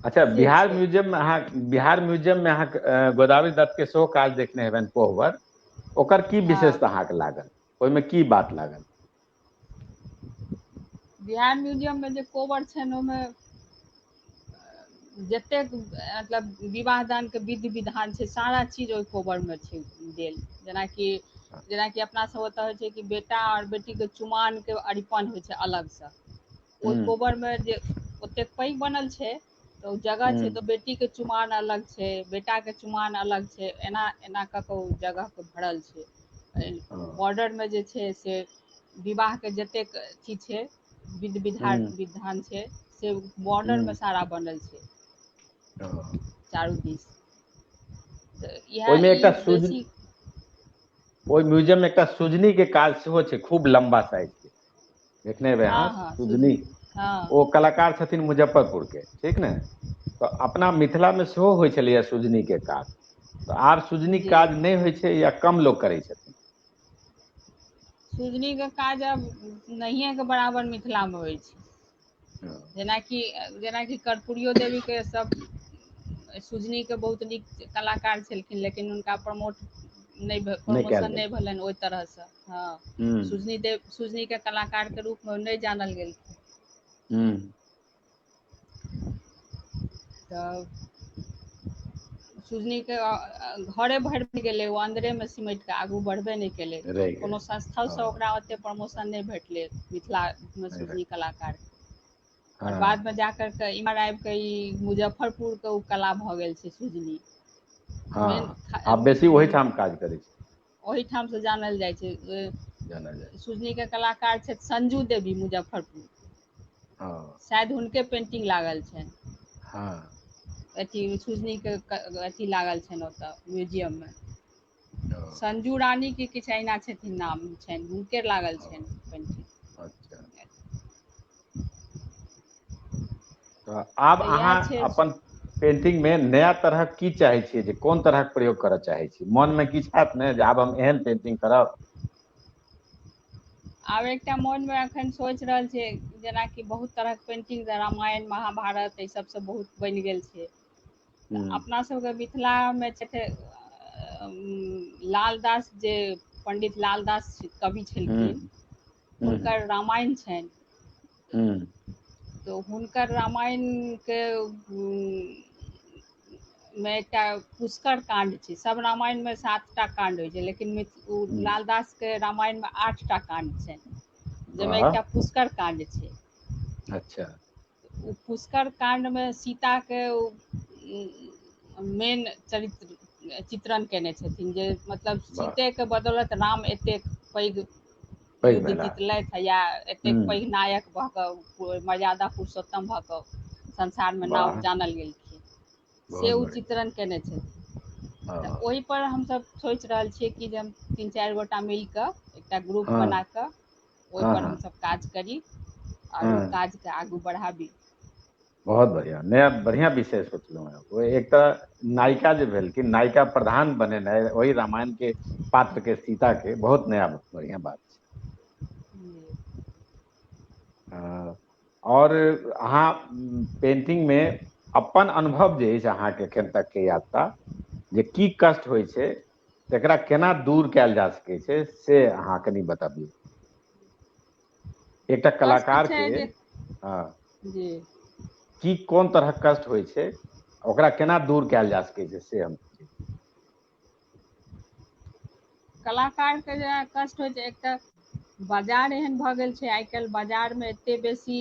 अच्छा से बिहार छै म्यूजियम में अहाँ, बिहार म्यूजियम में अहाँ गोदावरी दत्त के सेहो काज देखने हेबनि कोहबर, ओकर की हँ विशेषता अहाँके लागल, ओहिमे की बात लागल? बिहार म्यूजियममे जे कोबर छनि ओहिमे जतेक मतलब विवाह दानके विधि विधान छै सारा चीज ओहि कोबरमे छै देल। जेनाकि अपना सब ओतऽ होइ छै कि बेटा और बेटी के चुमाओन के अरिपन होइ छै अलगसँ, ओहि हम्म कोबरमे जे ओतेक पैघ बनल छै तऽ ओ जगह छै तऽ हम्म बेटीके चुमाओन अलग छै, बेटाके चुमाओन अलग छै, एना एना कऽ कऽ ओ जगहके भरल छै। हाँ बॉर्डरमे जे छै से विवाहके जतेक अथी छै विध हम्म विधान छै से बॉर्डर में सारा बनल छै हाँ चारू दिस। तऽ इएह ओहिमे ई एकटा बेसी ओहि म्यूजियम में एकटा सुजनी के काज सेहो छै, खूब लम्बा साइज के, देखने हेबै हँ अहाँ हँ सुजनी, हँ ओ कलाकार छथिन मुजफ्फरपुर के, ठीक ने, तऽ अपना मिथिलामे सेहो होइ छलैए सुजनीके काज, तऽ आब सुजनीके जी काज नहि होइ छै या कम लोग करै छथिन? सुजनीके काज आब नहिएके बराबर मिथिलामे होइ छै। हाँ जेनाकि कर्पूरियो देवीके सब सुजनीके बहुत नीक कलाकार छलखिन, लेकिन हुनका प्रमोट नहीं नहीं कयल प्रमोशन गेल। नहीं भेलनि ओहि तरह से। हाँ, सुजनी के कलाकार के रूप में नहीं जानल गेल। तऽ सुजनी के घरे भरि गेलै, ओ अन्दरे में सिमटि के आगू बढ़बे नहीं केलै। रहि कोनो गेलै। संस्था से ओकरा ओते प्रमोशन नहीं भेटलै मिथिला में नहीं सुजनी कलाकार। और हाँ बाद में जाकर के इमहर आबि के ई मुजफ्फरपुर के उ कला भऽ गेल छै सुजनी। मेन हाँ आप बेसी वही ठाम काज करै छी। ओहीठाम से जानल जाइ छै। जानल जाए। सुजनी के कलाकार छै संजू देवी मुजफ्फरपुर, हाँ शायद हुनके पेंटिंग लागल छनि। हाँ अथी सुजनी के अथी लागल छनि ओतऽ म्यूजियम में। ओ, संजू रानी के किछु अहिना छथिन नाम छनि, हुनके लागल ओ, छनि पेंटिंग। अच्छा तो आब तऽ अहाँ इएह छै। अपन पेंटिंग में नया तरह की चाहे छियै, जे कोन तरह के प्रयोग करऽ चाहे छी? मन में किछु हैत ने जे आब हम एहन पेंटिंग करब? आब एकटा मोन में एखन सोचि रहल छियै, जेनाकि बहुत तरहक पेंटिंग रामायण महाभारत एहि सबसे बहुत बनि गेल छै। तऽ हम्म अपना सबके मिथिला में छै लालदास, जे पंडित लालदास कवि छलखिन, हम्म हम्म हुनकर रामायण छनि। हम्म तो हुनकर रामायण के में एकटा पुष्कर कांड छै। सब रामायण में 7टा कांड होइ छै, लेकिन हम्म, लालदास के रामायण में 8टा कांड छै, जाहिमे वाह एकटा पुष्कर कांड छै। अच्छा ओ पुष्कर कांड में सीता के मेन चरित्र चित्रण केने छथिन, जे मतलब वाह सीते के बदौलत राम एतेक पैघ पैघ युद्ध भेला। जीतलथि, या एतेक हम्म पैघ नायक भऽ कऽ मर्यादा पुरुषोत्तम भऽ कऽ संसार में नाम वाह जानल गेलखिन, से बहुत ओ बढ़िया। चित्रण केने छथिन। तऽ हाँ ओहि पर हमसब सोचि रहल छियै कि जे हम 3-4 गोटा मिल कऽ एकटा ग्रुप हाँ बना कऽ हाँ ओहिपर हाँ हमसब काज करी, और ओ हाँ काज के आगू बढ़ाबी। बहुत बढ़िया, नया बढ़िया विषय सोचलहुँ हैं। वो एक तऽ नायिका जे भेलखिन, नायिका प्रधान बनेनाइ वही रामायण के पात्र के, सीता के, बहुत नया बढ़िया बात छै। और अहाँ पेंटिंग में अपन अनुभव जे अछि अहाँके एखन तक के यात्रा, जे की कष्ट होइ छै तकरा केना दूर कयल जा सकै छै, से अहाँ कनि बताबियौ। एकटा कष्ट कलाकार छै के जे हाँ जी की कोन तरह कष्ट होइ छै, ओकरा केना दूर कयल जा सकै छै, से हम कलाकार के जे कष्ट होइ छै, एकटा बाजार एहन भऽ गेल छै आइ काल्हि, बाजार में एते बेसी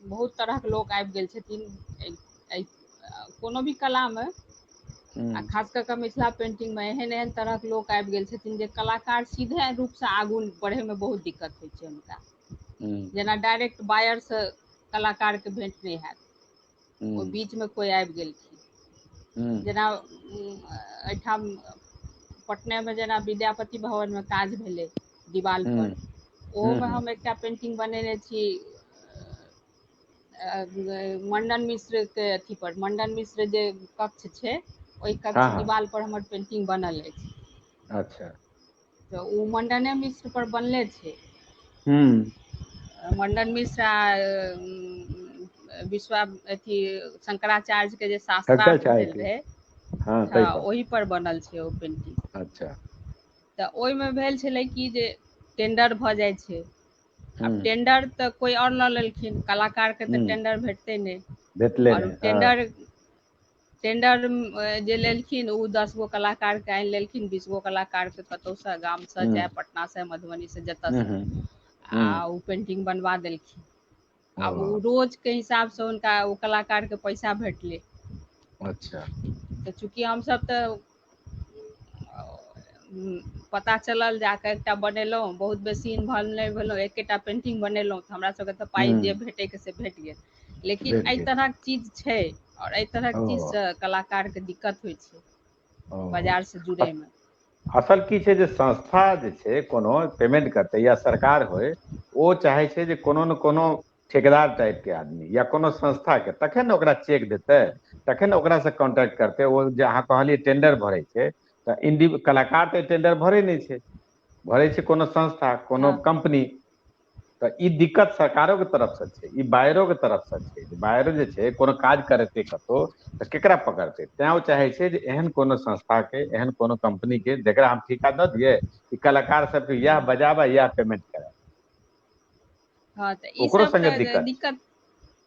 बहुत तरहक लोक आबि गेल छथिन कोनो भी कला में, आ हम्म खास कऽ कऽ मिथिला पेंटिंग में एहन एहन तरहक लोक आबि गेल छथिन, जे कलाकार सीधे रूप से आगू बढ़ै में बहुत दिक्कत होइ छै हुनका। हम्म जेना डायरेक्ट बायर से कलाकार के भेंट नहि हैत, ओ हम्म बीच में कोई आबि गेलखिन। हम्म जेना एहिठाम पटने में जेना विद्यापति भवन में काज भेलै दीवाल पर, ओहो में हम्म हम एकटा पेंटिंग बनेने छी मंडन मिश्र के अथी पर, मंडन मिश्र जे कक्ष छै, ओहि हाँ कक्ष हाँ दीवाल पर हमर पेंटिंग बनल अछि। अच्छा तऽ ओ मण्डने मिश्र पर बनले छै। हम्म मंडन मिश्र विश्वा अथी शंकराचार्य के जे खट्टर शास्त्रार्थ चाय भेल के रहै, ताहि हाँ पर ओहि पर बनल छै ओ पेंटिंग। अच्छा तऽ ओहिमे भेल छलै कि जे टेंडर भऽ जाइ छै, आब हम्म टेंडर तऽ कोइ आओर लऽ लेलखिन, कलाकार के तऽ हम्म टेंडर भेटतै नहि। भेटले और नहि हाँ टेंडर जे लेलखिन, ओ 10 गो कलाकार के आनि लेलखिन, 20 गो कलाकार के कतहु से गाम से, हम्म चाहे पटना से, मधुबनी से, जतऽ हम्म से, हम्म आ ओ पेंटिंग बनवा देलखिन। आब ओ ओ रोज के हिसाब से हुनका ओ कलाकार के पैसा भेटलै। अच्छा तऽ चूँकि हमसभ तऽ पता चलल, जाकऽ एकटा बनेलहुँ, बहुत बेसी इन्वॉल्व नहि भेलहुँ, एकेटा पेंटिंग बनेलहुँ, तऽ हमरा सबके तऽ पाइ जे हम्म भेटयके से भेट गेल। लेकिन भेट एहि गेल तरहक चीज छै, और एहि तरहक ओ चीजसँ कलाकार के दिक्कत होइ छै ओ बाजार से जुड़ै में। असल की छै, जे संस्था जे छै कोनो पेमेंट करतै, या सरकार होय, ओ चाहे छै जे कोनो ने कोनो ठेकेदार टाइप के आदमी, या कोनो संस्था के, तखन ने ओकरा चेक देतै, तखन ने ओकरासँ कॉन्ट्रैक्ट करतै। ओ जे अहाँ कहलियै टेंडर भरै छै, तऽ कलाकार तऽ टेंडर भरै नहि छै, भरै छै कोनो संस्था, कोनो हँ कंपनी। तो ई दिक्कत सरकारों के तरफ से छै, ई बायरो के तरफ से छै। बायरो जे छै कोनो काज करते कतौ तऽ केकरा पकड़तै, तें ओ चाहे छै जे एहन कोनो संस्था के, एहन कोनो कंपनी के जेकरा हम ठेका दऽ दियै कि कलाकार सबके यह बजाबा यह पेमेंट करे, हाँ तऽ ई ओकरो सब संगे के दिक्कत दिक्कत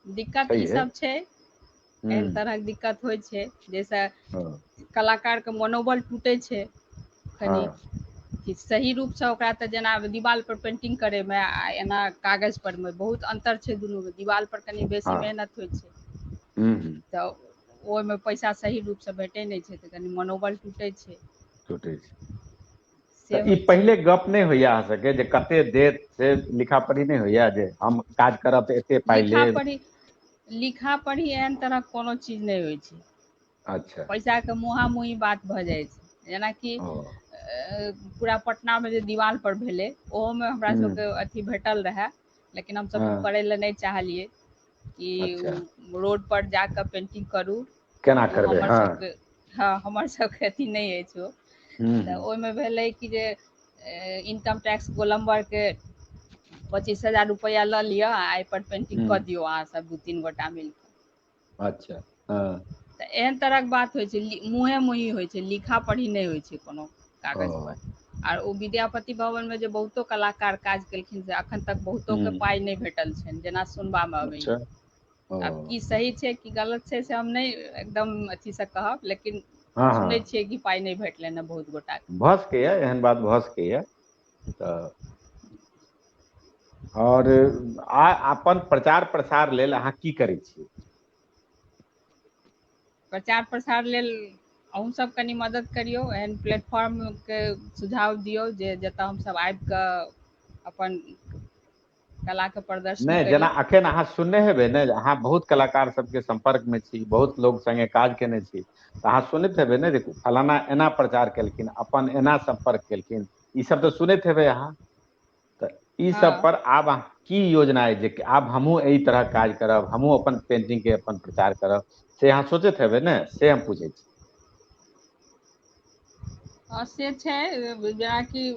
दिक्कत छै ई है। सब छै, एहन तरहक दिक्कत होइ छै जैसे हाँ कलाकार के मनोबल टूटे छै कनि, हाँ कि सही रूप से ओकरा तऽ जेना दीवाल पर पेंटिंग करे में आ एना कागज पर में बहुत अंतर छै दुनू में। दीवाल पर कनि बेसी हाँ मेहनत होइ छै हम्म, तऽ ओहिमे पैसा सही रूप से भेटै नहि छै तऽ कनि मनोबल टूटै छै। टूटै छै। से तऽ ई होइ छै। पहिले गप नहि होइया अहाँ सबके जे कते देत से लिखा पढ़ी नहि होइया जे हम काज करब तऽ एते पाइ लिखा लेब? पढ़ी लिखा पढ़ी एहन तरहक कोनो चीज नहि होइ छै। अच्छा पैसा के मुँहा मुँही बात भऽ जाइ छै। जेनाकि ओ पूरा पटना में जे दीवाल पर भेलै ओहोमे हमरा हम्म, सबके अथी भेटल रहए, लेकिन हमसभ ओ हाँ करै लए नहि चाहलियै कि अच्छा रोड पर जाकऽ पेंटिंग करू केना ओ करबै हमर हाँ सबके, हाँ हमर सबके अथी नहि अछि ओ। तऽ हम्म, ओहिमे भेलै कि जे इनकम टैक्स गोलम्बर के 25,000 रुपैआ लऽ लिअ आ एहिपर पेंटिंग कऽ हम्म, दियौ अहाँसभ 2-3 गोटा मिल कऽ। अच्छा हाँ तऽ एहन तरहक बात होइ छै, मुँहे मुँही होइ छै, लिखा पढ़ी नहि होइ छै कोनो ओ कागज पर। आर ओ विद्यापति भवन में जे बहुतो कलाकार काज केलखिन से अखन तक बहुतो के हम्म, पाइ नहि भेटल छनि जेना सुनबा में अच्छा अबैया। ओ आब की सही छै कि गलत छै से हम नहि एकदम अथीसँ कहब, लेकिन हाँ सुनै हाँ छियै कि पाइ नहि भेटलनि हैं बहुत गोटा के। भऽ सकैया एहन बात भऽ सकैया। तऽ और अपन प्रचार प्रसार लेल अहाँ की करै छियै? प्रचार प्रसार लेल अहूँसभ कनि मदद करियौ, एहन प्लेटफॉर्मके सुझाव दियौ जे जतऽ हमसभ आबि कऽ अपन कलाके प्रदर्शन नहि जेना करी। अखन अहाँ सुनने हेबै ने, अहाँ बहुत कलाकार सबके संपर्क में छी, बहुत लोग संगे काज केने छी, तऽ अहाँ सुनैत हेबै ने जे फलाना एना प्रचार केलखिन, अपन एना सम्पर्क केलखिन, ई सब तऽ सुनैत हेबै अहाँ। तऽ ई सब हँ पर आब अहाँ की योजना अइ जे आब हमहूँ एहि तरह काज करब, हमहूँ अपन पेंटिंग के अपन प्रचार करब, से अहाँ सोचैत हेबै ने, से हम पूछै छी। से छै जेनाकि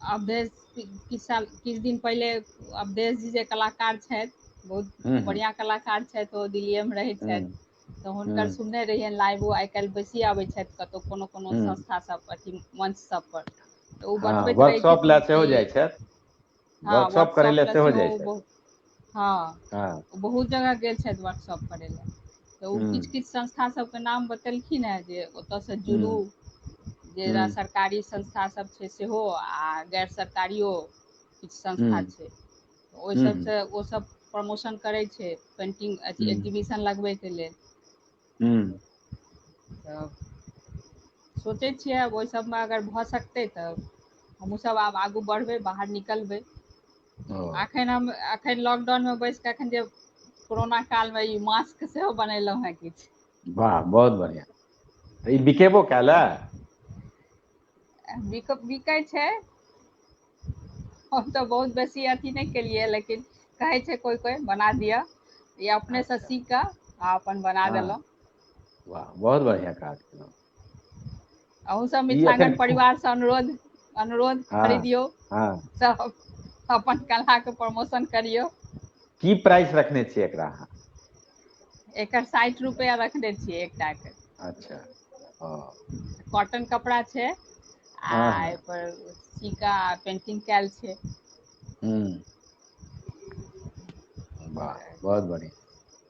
अवधेश किछु दिन पहिले अवधेश जी जे कलाकार छथि, बहुत हूँ हूँ बढ़िआँ कलाकार छथि, ओ दिल्लीए में रहै हूँ छथि, तऽ हुनकर हूँ सुनने रहियनि लाइवो, आइ काल्हि बेसी आबै छथि कतहु कोनो कोनो हूँ संस्था सब अथी मंच सब पर, तऽ ओ हाँ बतबैत रहै वर्कशॉप लए छथिन सेहो कि जाइ छथि, हाँ करै वर्कशॉप लए लए जाइ सेहो छथि बहुत, हाँ हाँ बहुत जगह गेल छथि वर्कशॉप करै लए। तऽ ओ हूँ किछु किछु संस्था सबके नाम बतेलखिन हेँ जे ओतयसँ जुड़ू, हूँ जेना हूँ सरकारी संस्था सब छै सेहो आ गैर सरकारियो किछु संस्था हूँ छै, ओहि हूँ सबसँ ओ सब प्रमोशन करै छै पेंटिंग अथी हूँ एग्जीबिशन लगबैके लेल। हूँ तऽ सोचै छियै आब ओहि सबमें अगर भऽ सकतै तऽ हमहूँसभ आब आगू बढ़बै, बाहर निकलबै। ओ एखन लॉकडाउन में बैस कऽ एखन जे कोरोना काल में ई मास्क सेहो बनेलहुँ हेँ किछु। वाह बहुत बढ़िआँ, तऽ ई बिकेबो कैल ए? बिकै छै, हम तऽ बहुत बेसी अथी नहि केलियै, लेकिन कहै छै कोइ कोइ बना दिअ, या अपनेसँ अच्छा सी कऽ आ अपन बना हाँ देलहुँ। वाह बहुत बढ़िआँ काज केलहुँ। अहूँ सब ई एखन मिथिलाञ्चल परिवारसँ अनुरोध हाँ खरीदियौ, हाँ सब अपन कलाके प्रमोशन करियौ। की प्राइस रखने छियै एकरा अहाँ? एकर 60 रुपआ रखने छियै एकटा के। अच्छा ओ कॉटन कपड़ा छै आ हाँ हाँ एहिपर सीका पेंटिंग कैल छै। हूँ वाह बहुत बढ़िआँ।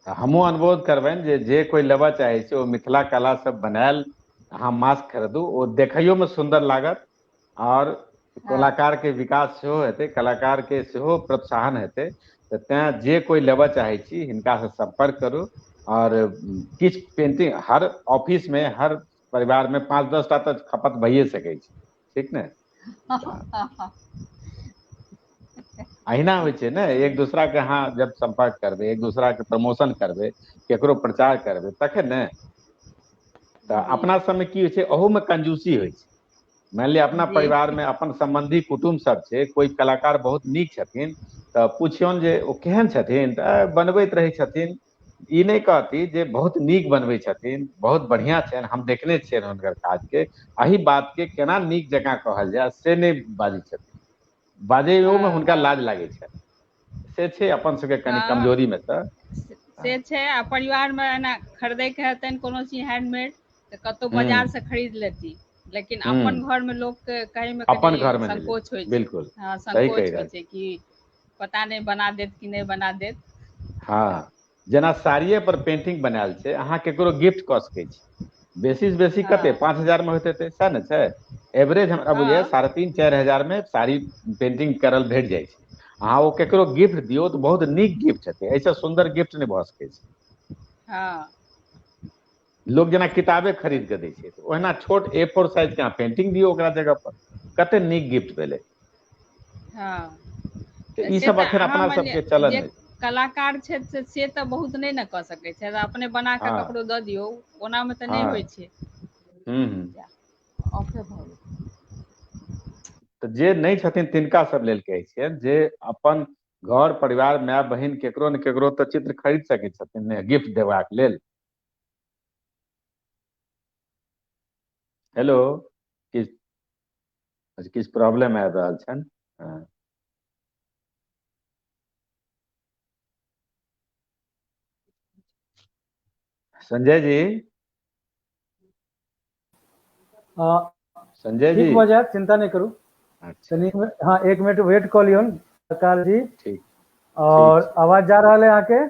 तऽ हमहूँ अनुरोध करबनि जे कोइ लेबऽ चाहै छै, ओ मिथिला कलासँ बनायल अहाँ मास्क खरीदू, ओ देखैयोमे सुन्दर लागत और हँ कलाकारके विकास सेहो हेतै, कलाकारके सेहो प्रोत्साहन हेतै। तऽ तें जे कोइ लेबऽ चाहै छी हिनकासँ सम्पर्क करू। और किछु पेंटिंग हर ऑफिस में, हर परिवार में 5-10 टा तऽ खपत भइए सकै छै, ठीक ने? तऽ अहिना होइ छै ने, एक दूसरा के अहाँ जब संपर्क करबै, एक दूसरा के प्रमोशन करबै, केकरो प्रचार करबै तखन ने। तऽ जी अपना सबमे की होइ छै, अहूमे कंजूसी होइ छै। मानि लिअ अपना जी परिवारमे अपन सम्बन्धी कुटुम्ब सब छै, कोइ कलाकार बहुत नीक छथिन तऽ पुछियौन जे ओ केहन छथिन, तऽ बनबैत रहै छथिन। ई नहि कहती जे बहुत नीक बनबै छथिन, बहुत बढ़िआँ छनि, हम देखने छियनि हुनकर काजके। एही बात के केना नीक जकाँ कहल जाय से नहि बाजै छथिन। बाजेयो में हाँ हुनका हाँ लाज लागे छै, से छै अपन सबके कनि हाँ कमजोरी में से। से छै। आ परिवारमे एना खरीदैके हेतनि कोनो चीज हैंडमेड तऽ कतहु हम्म बाजारसँ खरीद लेती, लेकिन अपन हम्म घरमे लोकके कहैमे अपन कनि घर में नहीं ले, संकोच होइ छै। बिल्कुल हाँ सही कहि संकोच होइ रहल छी। छै कि पता नहि बना देत कि नहि बना देत। तऽ हाँ, जेना साड़िये पर पेंटिंग बनायल छै, अहाँ केकरो गिफ्ट कऽ सकै छी। बेसी से बेसी कते, हाँ 5,000 में होते सएह ने छै। एवरेज हमरा बुझाइये हाँ 3,500-4,000 में साड़ी पेंटिंग करल भेट जाइ छै। अहाँ ओ केकरो गिफ्ट दियौ तऽ बहुत नीक गिफ्ट हेतै, ऐसे सुंदर गिफ्ट नहीं भऽ सकै छै। हाँ लोग जेना किताबे खरीद के दै छै, ओहिना छोट A4 साइज के अहाँ पेंटिंग दियौ ओकरा जगह पर, कते नीक गिफ्ट भेलै। हाँ तऽ ई से सब तऽ अखन अहाँ अपना मानि सबके लिअ चलन जे नहि। कलाकार छथि से तऽ बहुत नहि ने कऽ सकैत छै, अपने बना कऽ हाँ ककरो दऽ दियौ, ओनामे तऽ नहि होइ हाँ छै। हम्म। ऑफे भऽ गेल। तऽ जे नहि छथिन तिनका सब लेल कहै छियनि, जे अपन घर परिवार माय बहिन केकरो ने केकरो तऽ चित्र खरीद सकै छथिन ने गिफ्ट देबाक लेल। हेलो, किछु प्रॉब्लम आबि रहल छनि। हाँ। संजय जी, हाँ, संजय ठीक जी। भऽ जायत, चिंता नहीं करू। अच्छा, तनी हाँ, 1 मिनट वेट कऽ लियौन सरकार जी। ठीक ठीक और छै, आवाज जा रहा है अहाँ के,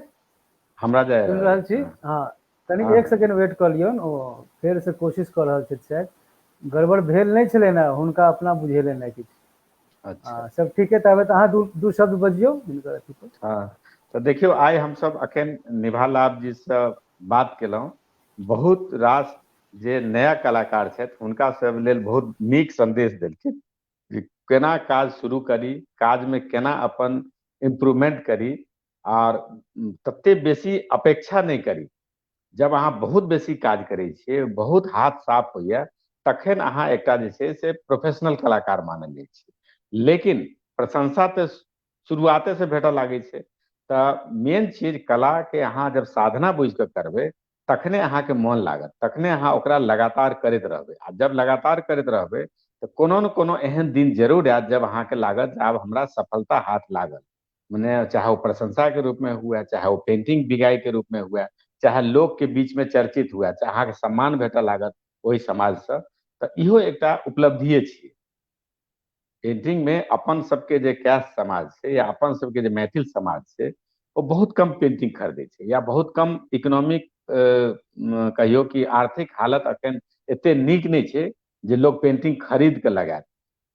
हमरा जा सुनि रहल रहल अइ। छी। हाँ हाँ, तनी हाँ 1 सेकेंड वेट कऽ लियौन, ओ फेर से कोशिश कऽ रहल छथि शायद। गड़बड़ भेल नहीं छलै ने, हुनका अपना बुझेलनि नहीं किछु। अच्छा। सब ठीक है, ताबे अहाँ दू शब्द बजियौ हिनकर अथी पर। हाँ, तऽ देखियौ आइ हमसब अखन निभा लाभ जी से बात केलहुँ। बहुत रास जे नया कलाकार छथि हुनका सब लेल बहुत नीक संदेश देलखिन, जे केना काज शुरू करी, काज में केना अपन इम्प्रूवमेंट करी, और तते बेसी अपेक्षा नहीं करी। जब अहाँ बहुत बेसी काज करै छियै, बहुत हाथ साफ होइया, तखन अहाँ एकटा जे छै से प्रोफेशनल कलाकार मानल जाइ छै। लेकिन प्रशंसा तऽ शुरुआते से भेटऽ लागै छै। तऽ मेन चीज कला के अहाँ जब साधना बुझि कऽ करबै, तखने अहाँके मोन लागत, तखने अहाँ ओकरा लगातार करैत रहबै। आ जब लगातार करैत रहबै तऽ कोनो ने कोनो एहन दिन जरूर आयत जब अहाँके लागत जे आब हमरा सफलता हाथ लागल। मने चाहे वो प्रशंसा के रूप में हुए, चाहे वो पेंटिंग बिगाई के रूप में हुए, चाहे लोग के बीच में चर्चित हुए, चाहे अहाँके सम्मान भेटऽ लागत ओहि समाज से, तऽ इहो एकटा उपलब्धिए छियै। पेंटिंग में अपन सबके जे कैस्ट समाज छै, या अपन सबके जे मैथिल समाज छै, वो बहुत कम पेंटिंग खरीदै छै, या बहुत कम इकोनॉमिक कहियो कि आर्थिक हालत अखन एते नीक नहीं छै जे लोग पेंटिंग खरीद के लगायत।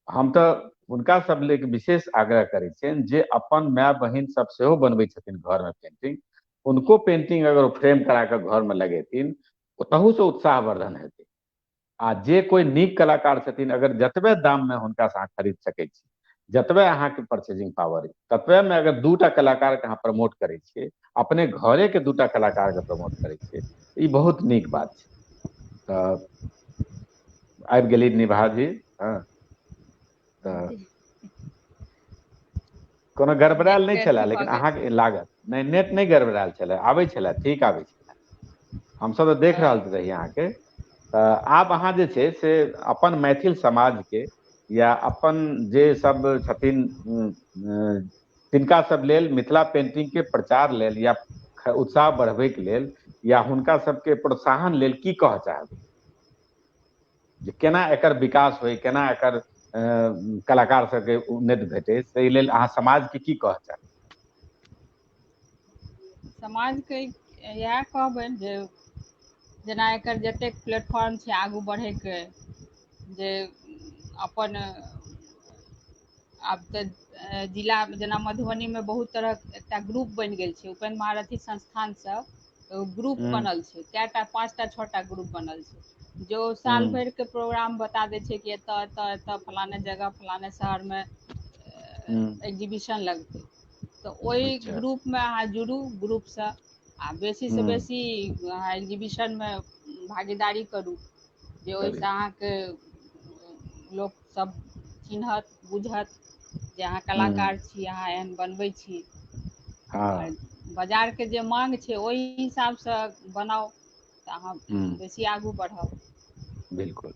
हम तऽ हुनका सब ले विशेष आग्रह करै छियनि, जे अपन माय बहिन सब सेहो बनबै छथिन घर में पेंटिंग, उनको पेंटिंग अगर फ्रेम करा के घर में लगेथिन, तहू से उत्साहवर्धन हेतै। आ जे कोई नीक कलाकार छथिन, अगर जतबे दाम में हुनका से अहाँ खरीद सकै छी, जतबे अहाँके परचेजिंग पावर, ततबे में अगर दूटा कलाकार के अहाँ प्रमोट करै छियै, अपने घरे के दूटा कलाकार के प्रमोट करै छियै, ई बहुत नीक बात छै। तऽ आबि गेली निभा जी। हाँ, तऽ कोनो गड़बड़ायल नेटके नहीं छलए, अथी भऽ लेकिन गेल अहाँके छलै। लागत नहीं, नेट नहीं गड़बड़ायल छलए, आबै छलए, ठीक आबै छलए। हमसब तऽ देख रहल हँ रही अहाँके। तऽ आब अहाँ जे छै से अपन मैथिल समाज के, या अपन जे सब छथिन तिनका सब लेल मिथिला पेंटिंग के प्रचार लेल, या उत्साह बढ़बैके लेल, या हुनका सबके प्रोत्साहन लेल की कहऽ चाहबै, जे केना एकर विकास होय, केना एकर कलाकार सबके उन्नति भेटै, ताहि लेल अहाँ समाजके की कहऽ चाहबै। समाजके इएह कहबनि जे जेना एकर जतेक प्लेटफॉर्म छै आगू बढ़ैके, जे अपन आब तऽ जिला जेना मधुबनीमे बहुत तरहक एकटा ग्रुप बनि गेल छै, उपेन्द्र महारथी संस्थानसँ ग्रुप हम्म बनल छै, कएटा 5टा 6टा ग्रुप बनल छै, जो साल हम्म भरि के प्रोग्राम बता दै छै, कि एतऽ एतऽ एतऽ फलाने जगह फलाने शहरमे हम्म एग्जीबिशन लगतै। तऽ ओहि अच्छा ग्रुपमे अहाँ जुड़ू, ग्रुपसँ आ बेसीसँ हम्म बेसी अहाँ एग्जीबिशनमे भागीदारी करू, जे करी ओहिसँ अहाँके लोकसभ चिन्हत बुझत जे अहाँ हम्म कलाकार छी, अहाँ एहन बनबै छी। हाँ आओर बाजारके जे माँग छै ओहि हिसाबसँ बनाउ, तऽ अहाँ हम्म बेसी आगू बढ़ब। बिल्कुल।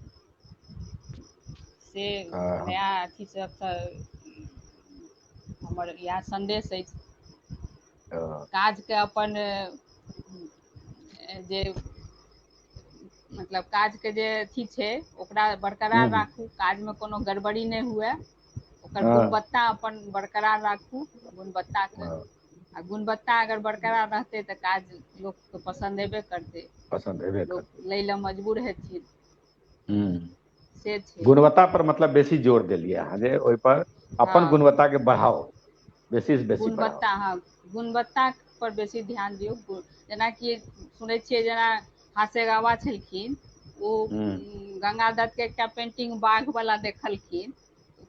से तऽ नया अथी सबसँ हमर इएह संदेश अछि। अ, काज के अपन जे मतलब काज के जे अथी छै ओकरा बरकरार हम्म, राखू, काज में कोनो गड़बड़ी नहि हुए, ओकर हाँ, गुणवत्ता अपन बरकरार राखू, गुणवत्ता के हाँ, आ गुणवत्ता अगर बरकरार रहतै तऽ काज लोकके पसन्द हेबे करतै, पसंद हेबे लोक करतै। लै लए मजबूर हेथिन, हम्म, से छै। गुणवत्ता पर मतलब बेसी जोर देलियै अहाँ जे ओहि पर अपन हँ गुणवत्ता के बढ़ाओ, बेसी से बेसी बढ़ाओ। गुणवत्ता, हँ गुणवत्ता पर बेसी ध्यान दियौ। जेनाकि सुनै छियै जेना हासेगावा छलखिन ओ हम्म, गंगा दत्त के एकटा पेंटिंग बाघ वाला देखलखिन,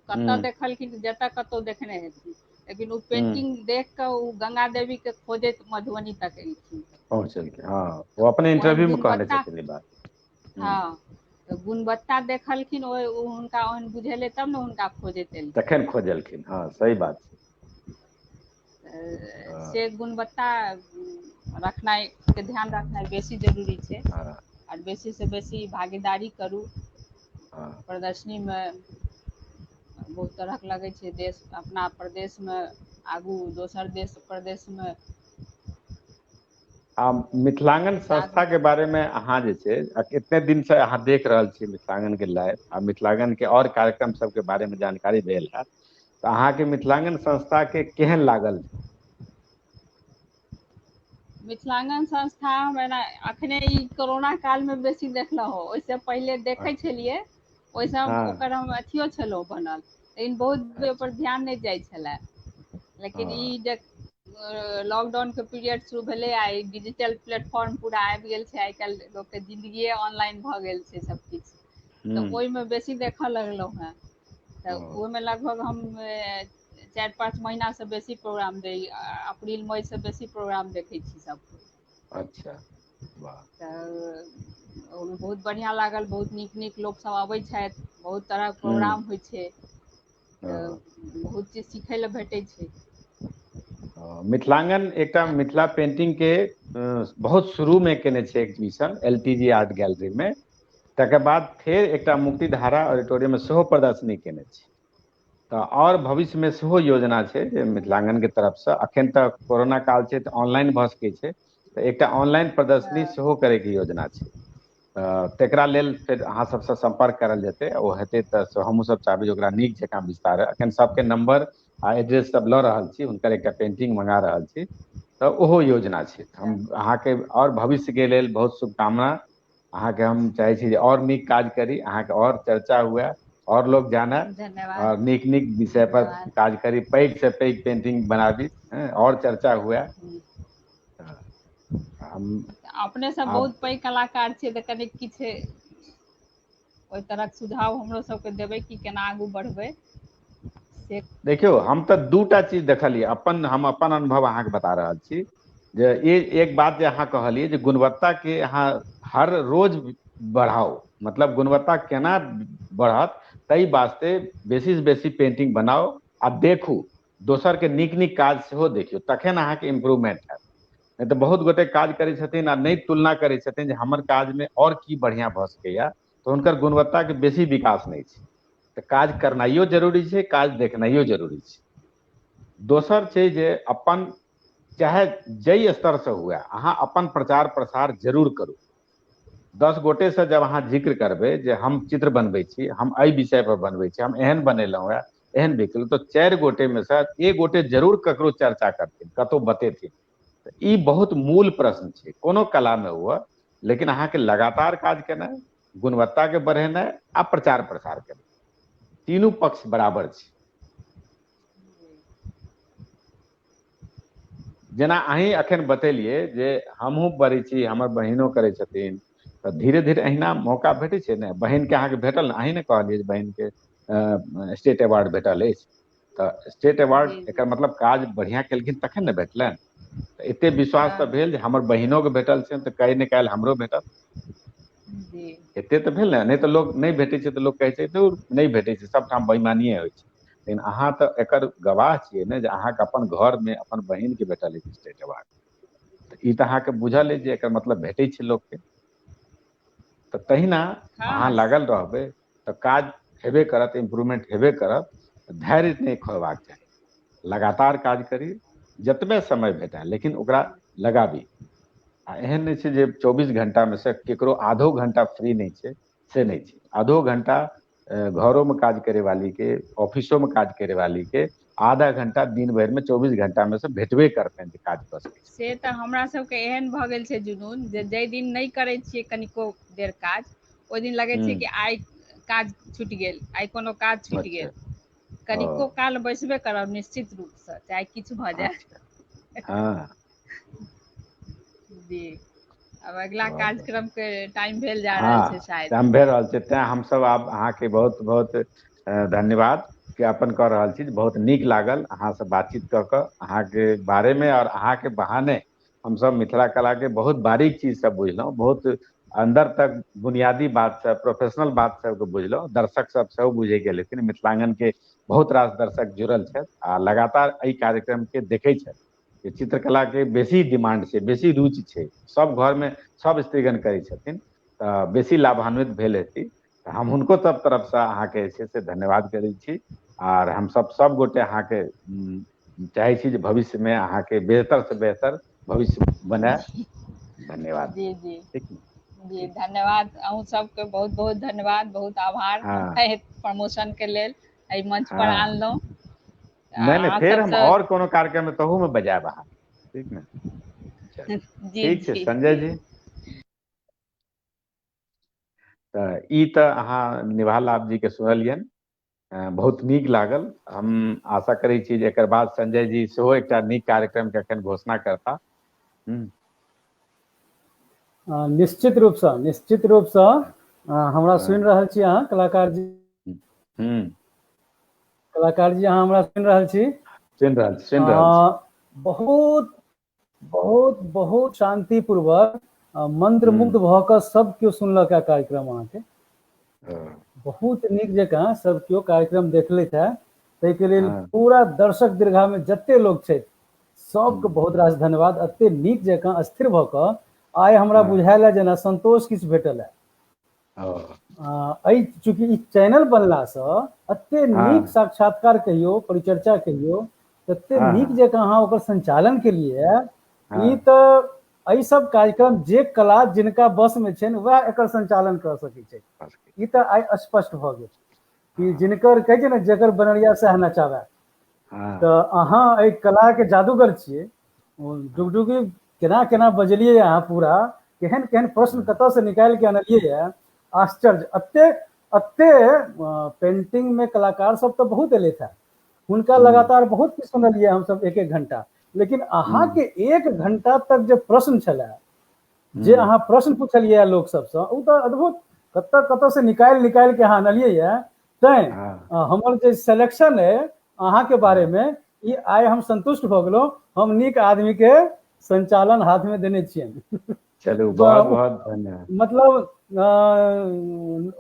कतऽ हम्म, देखलखिन जतऽ कतौ देखने हेथिन, लेकिन ओ हम्म, पेंटिंग देख कऽ ओ गंगा देवी के खोजैत मधुबनी तक एलखिन। पहुँचलखिन, हाँ वो अपने ओहन इंटरव्यू में कहने गुणवत्ता, छथिन ई बात। हम्म, हँ तऽ गुणवत्ता देखलखिन, ओ हुनका ओहन बुझेलै तब ने हुनका खोजैत एलखिन। तखन खोजलखिन, हाँ सही बात छै। से गुणवत्ता रखनाइ के ध्यान रखनाइ बेसी जरूरी छै। हाँ, और बेसी से बेसी भागीदारी करू हाँ, प्रदर्शनी में। बहुत तरहक लगै छै, देश अपना प्रदेशमे आगू दोसर देश प्रदेशमे। आ मिथिलांगन साथ संस्था के बारे में अहाँ जे छै कितने दिन से अहाँ देख रहल छियै मिथिलांगन के लाइव आ मिथिलांगन के और कार्यक्रम सबके बारे में जानकारी भेल है, तऽ अहाँके मिथिलांगन संस्था के केहन लागल? मिथिलांगन संस्था मैंने अखने ई कोरोना काल में बेसी देखलहुँ हो, ओहिसे पहिले देखै छलियै, ओहिसँ हाँ, ओकर हम अथियो छलहुँ बनल, लेकिन बहुत अच्छा, ओपर ध्यान नहि जाइ छलए। लेकिन हाँ, ई जे लॉकडाउन के पीरियड शुरू भेलै आ डिजिटल प्लेटफॉर्म पूरा आबि गेल छै, आइ काल्हि लोकके जिन्दगिए ऑनलाइन भऽ गेल छै सबकिछु, तऽ हम्म, ओहिमे बेसी देखऽ लगलहुँ हेँ। तऽ हाँ, ओहिमे लगभग हम 4-5 महीनासँ बेसी प्रोग्राम दै, अप्रैल मई से बेसी प्रोग्राम देखै छी सब। अच्छा, वाह, तऽ ओहिमे बहुत बढ़िआँ लागल, बहुत नीक नीक लोकसभ अबै छथि, बहुत तरहक हम्म, प्रोग्राम होइ छै, तऽ हाँ, बहुत चीज सिखै लए भेटै छै। मिथिलांगन एकटा मिथिला पेंटिंग के बहुत शुरू में केने छै एग्जीबिशन LTG आर्ट गैलरी में, तकर बाद फेर एकटा मुक्तिधारा ऑडिटोरियम में सेहो प्रदर्शनी केने छै। तऽ और भविष्य में सेहो योजना छै जे मिथिलांगन के तरफसँ, अखन तऽ कोरोना काल छै तऽ ऑनलाइन भऽ सकै छै, तऽ एकटा ऑनलाइन प्रदर्शनी सेहो करैके योजना छै। तकरा लेल फेर अहाँ सबसँ सम्पर्क करल जेतै, ओ हेतै तऽ हमहूँ सब चाहबै जे ओकरा नीक जकाँ विस्तार, एखन सबके नंबर आ एड्रेस सब लऽ रहल छी, हुनकर एकटा पेंटिंग मंगा रहल छी, तऽ ओहो योजना छै। हम अहाँके और भविष्यके लेल बहुत शुभकामना, अहाँके हम चाहै छी जे और नीक काज करी, अहाँके और चर्चा हुए, और लोग जाने, धन्यवाद। और नीक नीक विषय पर धन्यवाद। काज करी, पैघ से पैघ पेंटिंग बनाबी, और चर्चा हुए। हम अपने सब आप बहुत पैघ कलाकार छियै, तऽ कनि किछु ओहि तरहक सुझाव हमरो सबके देबै कि केना आगू बढ़बै से। देखियौ हम तऽ दूटा चीज देखलियै, हम अपन अनुभव अहाँके बता रहल छी, जे एक बात जे अहाँ कहलियै जे गुणवत्ता के अहाँ हर रोज बढ़ाउ, मतलब गुणवत्ता केना बढ़त ताहि वास्ते बेसी से बेसी पेंटिंग बनाउ आ देखू, दोसर के नीक नीक काज सेहो देखियौ, तखन अहाँके इम्प्रूवमेंट हैत। नहि तऽ बहुत गोटे काज करै छथिन आ नहि तुलना करै छथिन जे हमर काजमे और की बढ़िआँ भऽ सकैए, तऽ हुनकर गुणवत्ताके बेसी विकास नहि छै। तऽ काज करनाइयो जरूरी छै, काज देखनाइयो जरूरी छै। दोसर छै जे अपन चाहे जाहि स्तरसँ हुए, अहाँ अपन प्रचार प्रसार जरूर करू। 10 गोटे से जब अहाँ जिक्र करबै जे हम चित्र बनबै छी, हम एहि विषय पर बनबै छी, हम एहन बनेलहुँ है, एहन बिकल, तो 4 गोटे में से 1 गोटे जरूर ककरो चर्चा करथिन, कतौ बतेथिन। तऽ ई बहुत मूल प्रश्न छै, कोनो कला में हुए, लेकिन अहाँके लगातार काज केनाइ, गुणवत्ता के बढ़ेनाइ आ प्रचार प्रसार केनाइ, तीनू पक्ष बराबर छै। जेना अहीं अखन बतेलियै जे हमहूँ करै छी, हमर बहिनो करै छथिन, तऽ धीरे धीरे अहिना मौका भेटै छै ने। बहिनके अहाँके भेटल ने, अहीं ने कहलियै जे बहिनके स्टेट अवार्ड भेटल अछि, तऽ स्टेट अवार्ड जी जी। एकर मतलब काज बढ़िआँ केलखिन तखन ने भेटलनि। तऽ एते विश्वास तऽ हाँ भेल जे हमर बहिनोके भेटल छनि तऽ काल्हि ने काल्हि हमरो भेटत। जी। एते तऽ भेल ने, नहि तऽ लोक नहि भेटै छै तऽ लोक कहै छै धुर नहि भेटै छै, सबठाम बेईमानिये होइ छै। लेकिन अहाँ तऽ एकर गवाह छियै ने, जे अहाँके अपन घरमे अपन बहिनके भेटल अछि स्टेट अवार्ड, तऽ ई तऽ अहाँके बुझल अछि जे एकर मतलब भेटै छै लोकके। तऽ तहिना अहाँ हाँ लागल रहबै तऽ काज हेबे करत, इम्प्रूवमेंट हेबे करत, धैर्य नहि खोलबाक चाही। लगातार काज करी, जतबे समय भेटा लेकिन ओकरा लगाबी। आ एहन नहि छै जे 24 घंटा में से केकरो आधो घंटा फ्री नहीं छै, से नहीं छै। आधो घंटा घरों में काज करे वाली के, ऑफिसों में काज करे वाली के आधा घंटा दिन भर में 24 घंटा में से भेटबे करतनि जे काज कऽ सकै छै। से तऽ हमरा सबके एहन भऽ गेल छै जुनून जे जाहि दिन नहि करै छियै कनिको देर काज, ओहि दिन लगै छै कि आइ काज छूटि गेल, आइ कोनो काज छूटि अच्छा। गेल। कनिको ओ काल बैसबे करब निश्चित रूपसँ, चाहे किछु भऽ जाय। अच्छा। हाँ। जी, अब अगला बहुत बहुत। कार्यक्रम के टाइम भेल जा रहल छै हाँ, शायद। टाइम भए रहल छै, तें हमसब आब अहाँके बहुत बहुत धन्यवाद ज्ञापन कऽ रहल छी। बहुत नीक लागल अहाँसँ बातचीत कऽ कऽ, अहाँके बारेमे और अहाँके बहाने हमसब मिथिला कला के बहुत बारीक चीज सब बुझलहुँ, बहुत अंदर तक बुनियादी बात सब, प्रोफेशनल बात सबके बुझलहुँ। दर्शक सब सेहो बुझे गेल हेथिन, मिथिलांगन के बहुत रास दर्शक जुड़ल छथि आ लगातार एहि कार्यक्रम के देखै छथि। जे चित्रकला के बेसी डिमांड छै, बेसी रुचि छै, सब घर में सब स्त्रीगण करै छथिन, तऽ बेसी लाभान्वित भेल हेती। तऽ हम हुनको सब तरफसँ अहाँके जे छै से धन्यवाद करै छी। आर हमसब सब गोटे अहाँके चाहै छी जे भविष्यमे अहाँके बेहतर से बेहतर भविष्य बनय। धन्यवाद। जी जी ठीक ने? जी, ठीक। धन्यवाद अहूँ सबके, बहुत बहुत धन्यवाद, बहुत आभार हाँ हमरा प्रमोशन के लेल एहि मंच पर हाँ। आनलहुँ। नहीं नहीं, अहाँ फेर हम सबसँ और कोनो कार्यक्रम में तहू में बजायब अहाँ। ठीक ने? चलू, जी ठीक छै जी संजय जी। तऽ ई तऽ अहाँ निभा लाभ जी के सुनलियनि, बहुत नीक लागल। हम आशा करै छी जे एकर बाद संजय जी सेहो एकटा नीक कार्यक्रम के एखन घोषणा करता। निश्चित रूपसँ, निश्चित रूपसँ हमरा सुनि रहल छी अहाँ कलाकार जी। हम्म। कलाकार जी अहाँ हमरा सुनि रहल छी? सुनि रहल छी, सुनि रहल छी। बहुत बहुत बहुत शांतिपूर्वक मंत्रमुग्ध हम्म। भऽ कऽ सब केओ सुनलक है कार्यक्रम अहाँके। हाँ बहुत नीक जकाँ सब केओ कार्यक्रम देखलथि है, ताहिके लेल हाँ। पूरा दर्शक दीर्घामे जते लोग छथि सबके हम्म। बहुत रास धन्यवाद। एते नीक जकाँ स्थिर भऽ कऽ आइ हमरा हाँ। बुझायल है जेना संतोष किछु भेटल है। चूँकि ई चैनल बनलासँ एते नीक हाँ साक्षात्कार कहियो, परिचर्चा कहियो, तते हाँ नीक हाँ जकाँ अहाँ ओकर संचालन केलिए। ई हाँ। तऽ एहि सब कार्यक्रम जे कला जिनका बस में छनि वह एकर संचालन कर सकै छै। ई तऽ आइ स्पष्ट भऽ गेल कि हाँ जिनकर कहै छै ने जकर बनरिया सएह नचावै। हाँ तऽ अहाँ एहि कला के जादूगर छियै। डुगडुगी केना केना बजलियै अहाँ, पूरा केहन केहन प्रश्न कतऽ से निकालि के अनलियै है, आश्चर्य। एते एते पेंटिंग में कलाकार सब तऽ बहुत एलैथ है, हुनका हम्म। लगातार बहुत किछु सुनलियै हमसब एक एक घंटा। लेकिन हम्म। अहाँके 1 घंटा तक जे प्रश्न छलै, जे हम्म। अहाँ प्रश्न पूछलियै लोक सबसँ, ओ तऽ अद्भुत। कतऽ कतऽ से निकालि निकालि के अहाँ अनलियै है। तैं हाँ हमर जे सिलेक्शन है अहाँके हाँ। बारेमे, ई आइ हम संतुष्ट भऽ गेलहुँ। हम नीक आदमी के संचालन हाथ में देने छियनि। चलू बहुत बहुत धन्यवाद। मतलब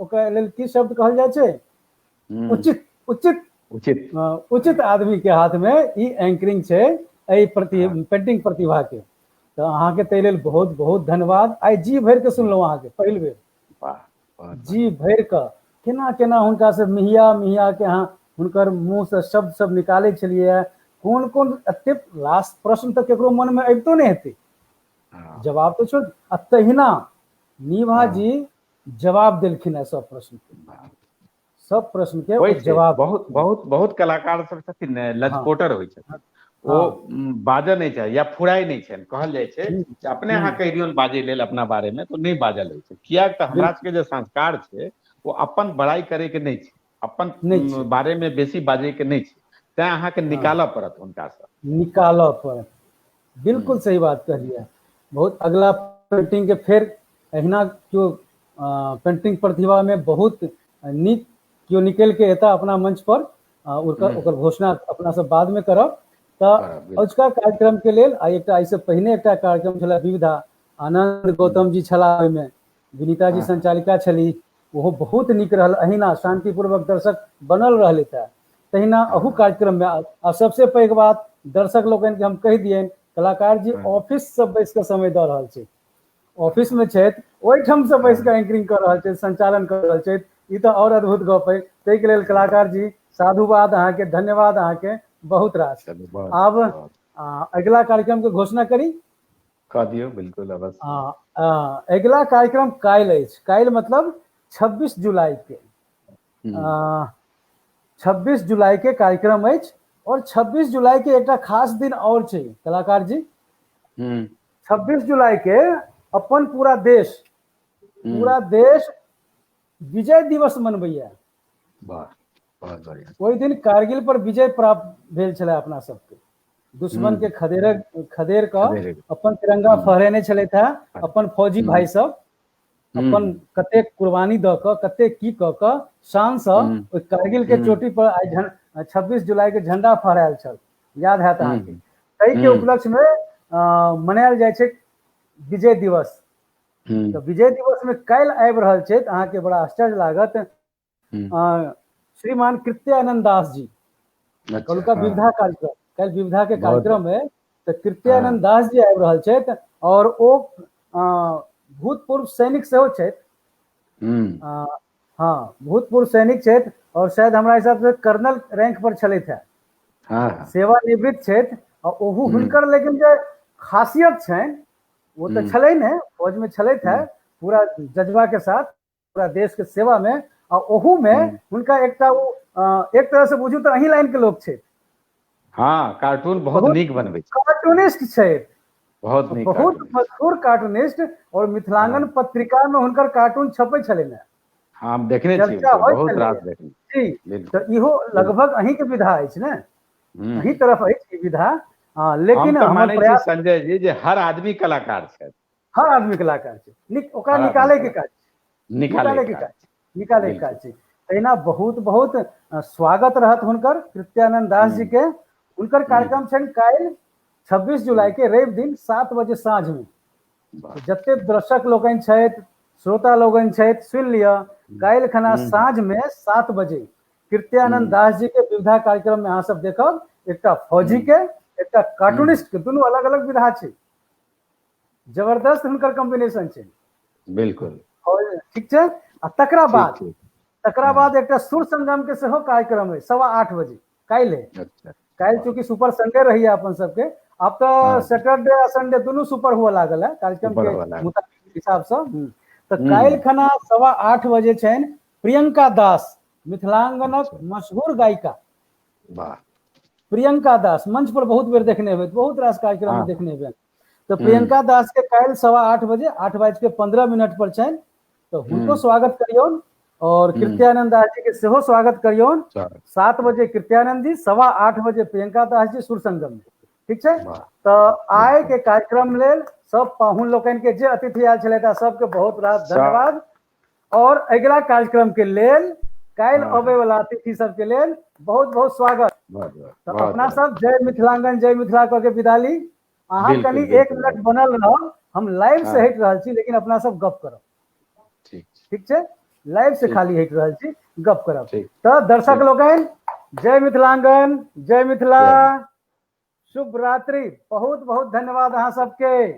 ओकरा लेल की शब्द कहल जाइ छै, हम्म। उचित उचित उचित। उचित आदमी के हाथ में ई एंकरिंग छै, एहि हाँ। पेंटिंग प्रतिभा के। तऽ अहाँके ताहि लेल बहुत बहुत धन्यवाद। आइ जी भरि कऽ सुनलहुँ अहाँके पहिल बेर, वाह, बहुत जी बढ़िया। भरि कऽ। केना केना हुनका से मिहिया मिहिया के अहाँ हुनकर मुंह से शब्द सब निकालै छलियै। कोन कोन एते लास्ट प्रश्न तऽ केकरो मन में अबितो नहि हेतै, हाँ जवाब तो छोड़। आ तहिना निभा हाँ। जी जवाब देलखिन है सब प्रश्न के, सब प्रश्न के होइ ओ छै, जवाब बहुत देलखिन। बहुत बहुत कलाकार सब छथिन ने हाँ लजपोटर होइ छथिन। ओ हाँ। बाजऽ नहि चाही या फुराय नहि छनि। कहल जाइ छै हम्म, जे अपने अहाँ हम्म, कहि दियौन बाजै लेल अपना बारे में, तो नहि बाजल होइ छै। कियाक तऽ हमरा बिल्कुल सबके जे संस्कार छै ओ अपन बड़ाई करे के नहि छै, अपन नहीं छै। बारे में बेसी बाजै के नहि छै। तैं अहाँके हाँ, निकालऽ पड़त हुनकासँ। निकालऽ पर बिल्कुल हम्म। सही बात कहलिए। बहुत अगला पेंटिंग के फेर अहिना केओ पेंटिंग प्रतिभा में बहुत नीक केओ निकलि के एता अपना मंच पर, ओकर घोषणा अपना सब बाद में करब। तऽ करब बिल्कुल। अजुका कार्यक्रम के लेल आइ एकटा एहिसँ पहिने एकटा कार्यक्रम छलै विविधा, आनंद गौतम जी छलाह ओहिमे, विनीता जी हाँ हाँ संचालिका छली। ओहो बहुत नीक रहल। अहिना शांतिपूर्वक दर्शक बनल रहलथि है। तहिना अहू हाँ कार्यक्रम में आ सबसे पैघ बात दर्शक लोकनि के हम कहि दियनि, कलाकार जी हाँ ऑफिस से बैस के समय दऽ रहल छै, ऑफिस में छथि, ओहिठाम से बैस हाँ के एंकरिंग कर रहल छै, संचालन कर रहल छै। ई तऽ और अद्भुत गप है। ताहि के लेल कलाकार जी साधुवाद अहाँके, धन्यवाद अहाँके। बहुत रास। चलो बहुत अब बहुत अगला कार्यक्रम के घोषणा करी। कह दियो, बिल्कुल अवश्य। अगला कार्यक्रम काल्हि अछि, काल्हि मतलब 26 जुलाई के। 26 जुलाई के कार्यक्रम अछि, और 26 जुलाई के एक खास दिन और छै कलाकार जी। 26 जुलाई के अपन पूरा देश विजय दिवस मनबैया। वाह, बहुत बढ़िया। ओहि दिन कारगिल पर विजय प्राप्त भेल छलै अपना सबके। दुश्मन के खदेड़ कऽ अपन तिरंगा फहरेने छलथि है अपन फौजी भाई सब। अपन कते कुर्बानी दऽ कऽ, कते की कऽ कऽ शान सँ ओहि कारगिल के चोटी पर आइ 26 जुलाई के झंडा फहरायल छल, याद हैत अहाँके। ताहि के उपलक्ष्य में मनायल जाइ छै विजय दिवस। तो विजय दिवस में काल्हि आबि रहल छै, अहाँके बड़ा आश्चर्य लागत। श्रीमान कृत्यानंद दास जी, कलुका विविधा कार्यक्रम, काल्हि विविधा के कार्यक्रम है, तो कृत्यानंद दास जी आबि रहल छथि, और ओ भूतपूर्व सैनिक सेहो छथि। हाँ, भूतपूर्व सैनिक छथि, और शायद हमरा हिसाब से कर्नल रैंक पर छलथि है। सेवानिवृत्त छथि, और ओहू हुनकर लेकिन जे खासियत छनि वो तो छलै ने, फौज में छलथि है पूरा जज्बा के साथ, पूरा देश के सेवा में। और ओहू में हुनका एकटा एक तरह से बुझू तो अही लाइन के लोग छथि। हाँ, कार्टून बहुत नीक बनबै छै, कार्टूनिस्ट छथि, बहुत मशहूर कार्टूनिस्ट। और मिथिलांगन पत्रिका में हुनकर कार्टून छपै छलै ने, हम देखने छी, चर्चा होइत बहुत छलै। रास देखने जी, तो इहो लगभग अहीं के विधा अछि ने, अहीं तरफ अछि ई विधा। लेकिन हम तो हमर मानै छी प्रयास, संजय जी जे हर आदमी कलाकार छथि, हर आदमी कलाकार छै, ओकरा निकाले के काज, निकाले के काज छै। तहिना बहुत बहुत स्वागत रहत हुनकर, कृत्यानंद दास जी के। हुनकर कार्यक्रम छनि काल्हि 26 जुलाई के रवि दिन 7 बजे साँझ में। जते दर्शक लोकनि छथि, श्रोता लोकनि छथि, सुनि लिअ, काल्हि खना साँझ में 7 बजे कृत्यानंद दास जी के विविधा कार्यक्रम में अहाँ सब देखब। एकटा फौजी के, एकटा कार्टूनिस्ट के, दुनू अलग अलग विधा छै। जबरदस्त हुनकर कॉम्बिनेशन छै, बिल्कुल ठीक छै। आ तकरा बाद एकटा सुर संगम के सेहो कार्यक्रम है 8:15 बजे काल्हि। चूंकि सुपर संडे रही अपन सबके, अब तो सैटरडे आ संडे दोनों सुपर हुआ लागल है कार्यक्रम के मुताबिक हिसाब से। तो काल्हि खना 8:15 बजे छनि प्रियंका दास, मिथिलांगनक मशहूर गायिका प्रियंका दास। मंच पर बहुत बेर देखने हेबै, बहुत रास कार्यक्रम में देखने हेबै। तो प्रियंका दास के काल्हि 8:15 बजे 8:15 पर छनि, तो हुनको स्वागत करियौन। और कृत्यानंद दास जी के सेहो स्वागत करियौन। 7 बजे कृत्यानंद जी, 8:15 बजे प्रियंका दास जी सुर संगम में, ठीक छै। तो आय के कार्यक्रम लेल सब पाहुन लोकनि के, जे अतिथि आयल छलथि, सबके बहुत रास धन्यवाद। और अगला कार्यक्रम के लेल, काल्हि अबै वाला अतिथि सबके लेल बहुत बहुत स्वागत। तो अपना सब जय मिथिलांगन, जय मिथिला कह के विदा ली। अहाँ कनी 1 मिनट बनल रहब, हम लाइव से हटि रहल छी, लेकिन अपना सब गप करब, ठीक छै। लाइव से खाली हटि रहल छी, गप करब। तो दर्शक लोकनि, जय मिथिलांगन, जय मिथिला, शुभ रात्रि, बहुत बहुत धन्यवाद अहाँ सबके।